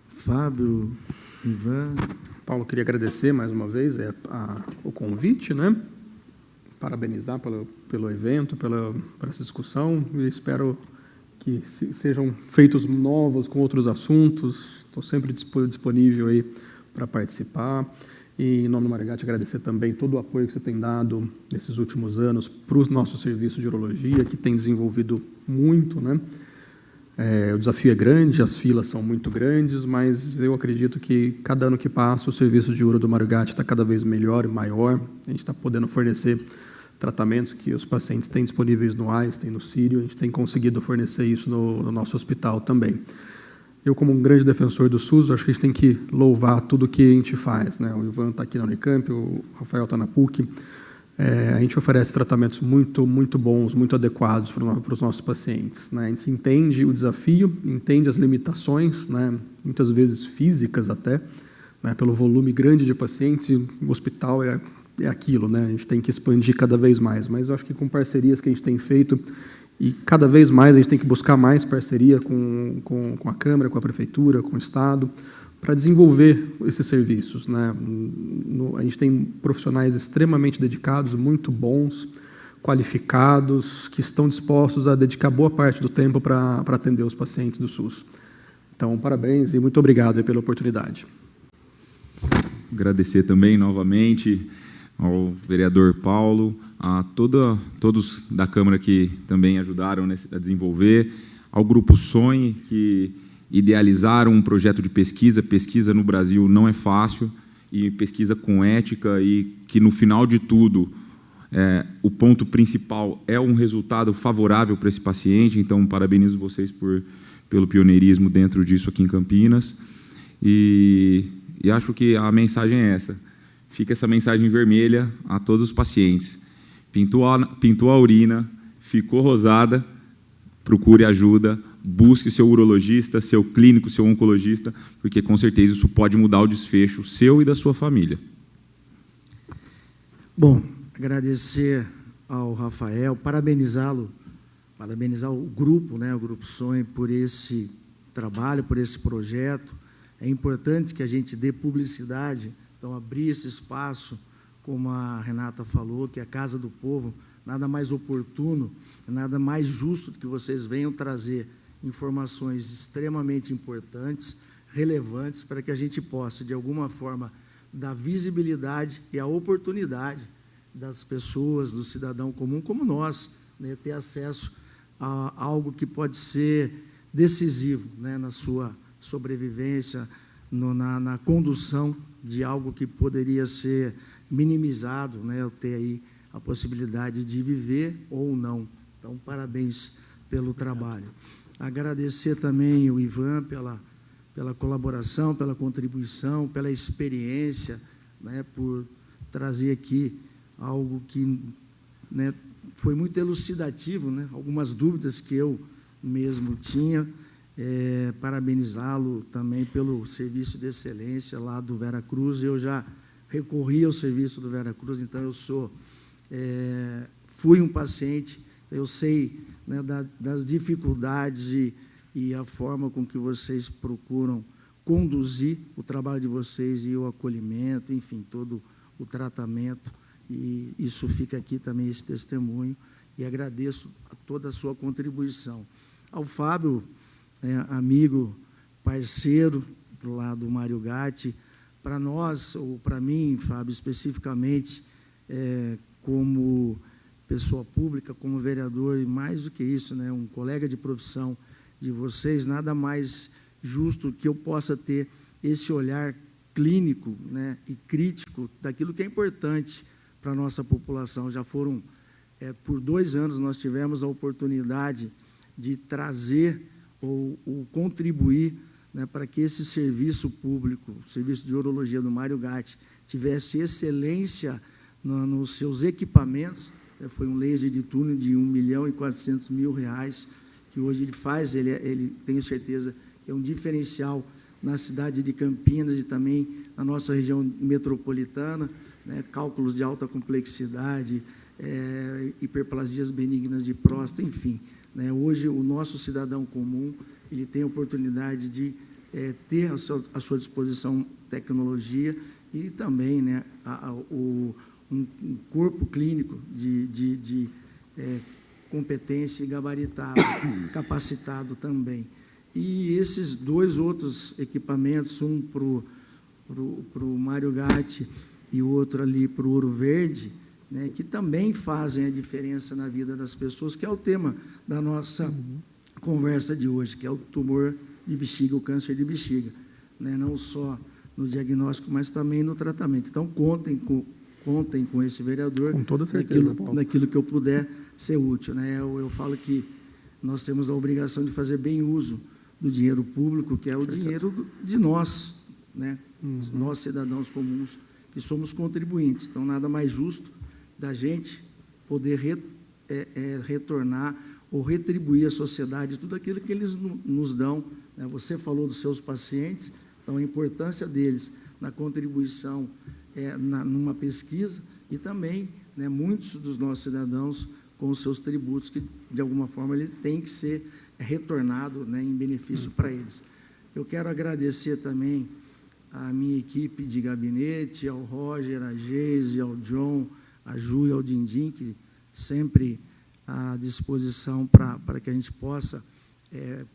Fábio, Ivan. Paulo, queria agradecer mais uma vez o convite, né? Parabenizar pelo evento, por essa discussão, e espero que sejam feitos novos com outros assuntos. Estou sempre disponível aí para participar. E, em nome do Marigatti, agradecer também todo o apoio que você tem dado nesses últimos anos para o nosso serviço de urologia, que tem desenvolvido muito, né? O desafio é grande, as filas são muito grandes, mas eu acredito que cada ano que passa o serviço de uro do Marigatti está cada vez melhor e maior. A gente está podendo fornecer tratamentos que os pacientes têm disponíveis no Einstein, no Sírio, a gente tem conseguido fornecer isso no nosso hospital também. Eu, como um grande defensor do SUS, acho que a gente tem que louvar tudo o que a gente faz, né? O Ivan está aqui na Unicamp, o Rafael está na PUC. A gente oferece tratamentos muito, muito bons, muito adequados para os nossos pacientes, né? A gente entende o desafio, entende as limitações, né? Muitas vezes físicas até, né? Pelo volume grande de pacientes, o hospital é aquilo, né? A gente tem que expandir cada vez mais, mas eu acho que com parcerias que a gente tem feito, e cada vez mais a gente tem que buscar mais parceria com a Câmara, com a Prefeitura, com o Estado, para desenvolver esses serviços, né? A gente tem profissionais extremamente dedicados, muito bons, qualificados, que estão dispostos a dedicar boa parte do tempo para atender os pacientes do SUS. Então, parabéns e muito obrigado pela oportunidade. Agradecer também, novamente, ao vereador Paulo, a todos da Câmara que também ajudaram a desenvolver, ao Grupo Sonhe, que idealizaram um projeto de pesquisa. Pesquisa no Brasil não é fácil, e pesquisa com ética, e que, no final de tudo, o ponto principal é um resultado favorável para esse paciente. Então, parabenizo vocês pelo pioneirismo dentro disso aqui em Campinas. E acho que a mensagem é essa. Fica essa mensagem vermelha a todos os pacientes. Pintou a urina, ficou rosada, procure ajuda, busque seu urologista, seu clínico, seu oncologista, porque, com certeza, isso pode mudar o desfecho seu e da sua família. Bom, agradecer ao Rafael, parabenizá-lo, parabenizar o grupo, né, o Grupo Sonhe, por esse trabalho, por esse projeto. É importante que a gente dê publicidade, então abrir esse espaço, como a Renata falou, que é a Casa do Povo, nada mais oportuno, nada mais justo do que vocês venham trazer informações extremamente importantes, relevantes, para que a gente possa, de alguma forma, dar visibilidade e a oportunidade das pessoas, do cidadão comum, como nós, né, ter acesso a algo que pode ser decisivo, né, na sua sobrevivência, na condução de algo que poderia ser minimizado, né, eu ter aí a possibilidade de viver ou não. Então, parabéns pelo trabalho. Agradecer também o Ivan pela colaboração, pela contribuição, pela experiência, né, por trazer aqui algo que, né, foi muito elucidativo, né, algumas dúvidas que eu mesmo tinha. Parabenizá-lo também pelo serviço de excelência lá do Veracruz. Eu já recorri ao serviço do Veracruz, então eu fui um paciente, eu sei, né, das dificuldades e a forma com que vocês procuram conduzir o trabalho de vocês e o acolhimento, enfim, todo o tratamento, e isso fica aqui também, esse testemunho, e agradeço a toda a sua contribuição. Ao Fábio, amigo, parceiro lá do Mário Gatti, para nós, ou para mim, Fábio, especificamente, como pessoa pública, como vereador, e mais do que isso, né, um colega de profissão de vocês, nada mais justo que eu possa ter esse olhar clínico, né, e crítico daquilo que é importante para a nossa população. Já foram, por 2 anos, nós tivemos a oportunidade de trazer ou contribuir, né, para que esse serviço público, o serviço de urologia do Mário Gatti, tivesse excelência nos seus equipamentos. Foi um laser de túnel de R$1.400.000, que hoje ele faz, ele tenho certeza que é um diferencial na cidade de Campinas e também na nossa região metropolitana, né, cálculos de alta complexidade, hiperplasias benignas de próstata, enfim. Né, hoje, o nosso cidadão comum, ele tem a oportunidade de ter à sua disposição tecnologia e também, né, um corpo clínico de competência e gabaritado, capacitado também. E esses 2 outros equipamentos, um para o Mário Gatti e o outro ali para o Ouro Verde, né, que também fazem a diferença na vida das pessoas, que é o tema da nossa conversa de hoje, que é o tumor de bexiga, o câncer de bexiga, né, não só no diagnóstico, mas também no tratamento. Então, contem com esse vereador, com toda certeza, naquilo que eu puder ser útil. Né? Eu falo que nós temos a obrigação de fazer bem uso do dinheiro público, que é o dinheiro de nós, né? Nós, cidadãos comuns, que somos contribuintes. Então, nada mais justo da gente poder retornar ou retribuir à sociedade tudo aquilo que eles nos dão. Né? Você falou dos seus pacientes, então a importância deles na contribuição numa pesquisa e também, né, muitos dos nossos cidadãos com os seus tributos que, de alguma forma, ele tem que ser retornado, né, em benefício para eles. Eu quero agradecer também a minha equipe de gabinete, ao Roger, a Geise, ao John, a Ju e ao Dindim, que sempre à disposição para que a gente possa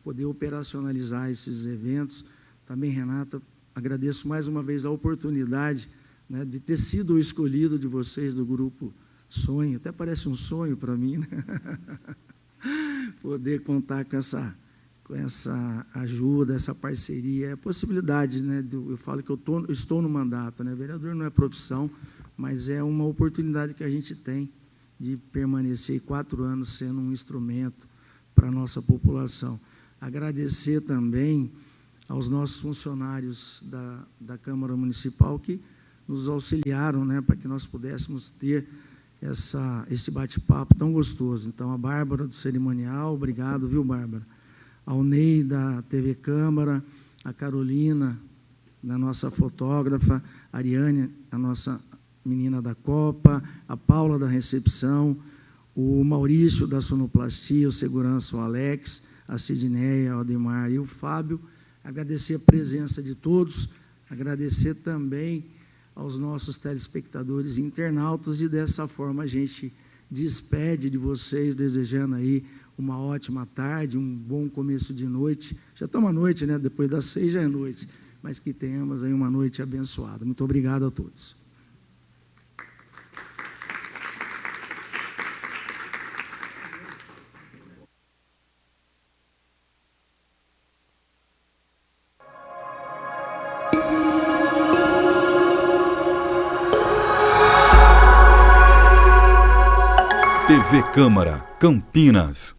poder operacionalizar esses eventos. Também, Renata, agradeço mais uma vez a oportunidade né, de ter sido o escolhido de vocês do grupo Sonho. Até parece um sonho para mim, né? Poder contar com essa ajuda, essa parceria, a possibilidade, né? Eu falo que eu estou no mandato, né? Vereador não é profissão, mas é uma oportunidade que a gente tem de permanecer 4 anos sendo um instrumento para a nossa população. Agradecer também aos nossos funcionários da Câmara Municipal que nos auxiliaram, né, para que nós pudéssemos ter esse bate-papo tão gostoso. Então, a Bárbara do cerimonial, obrigado, viu, Bárbara? Ao Ney da TV Câmara, a Carolina, da nossa fotógrafa, a Ariane, a nossa menina da Copa, a Paula da recepção, o Maurício da sonoplastia, o segurança, o Alex, a Sidneia, o Ademar e o Fábio. Agradecer a presença de todos, agradecer também aos nossos telespectadores e internautas, e dessa forma a gente despede de vocês, desejando aí uma ótima tarde, um bom começo de noite. Já estamos à noite, né? Depois das 6 já é noite, mas que tenhamos aí uma noite abençoada. Muito obrigado a todos. TV Câmara, Campinas.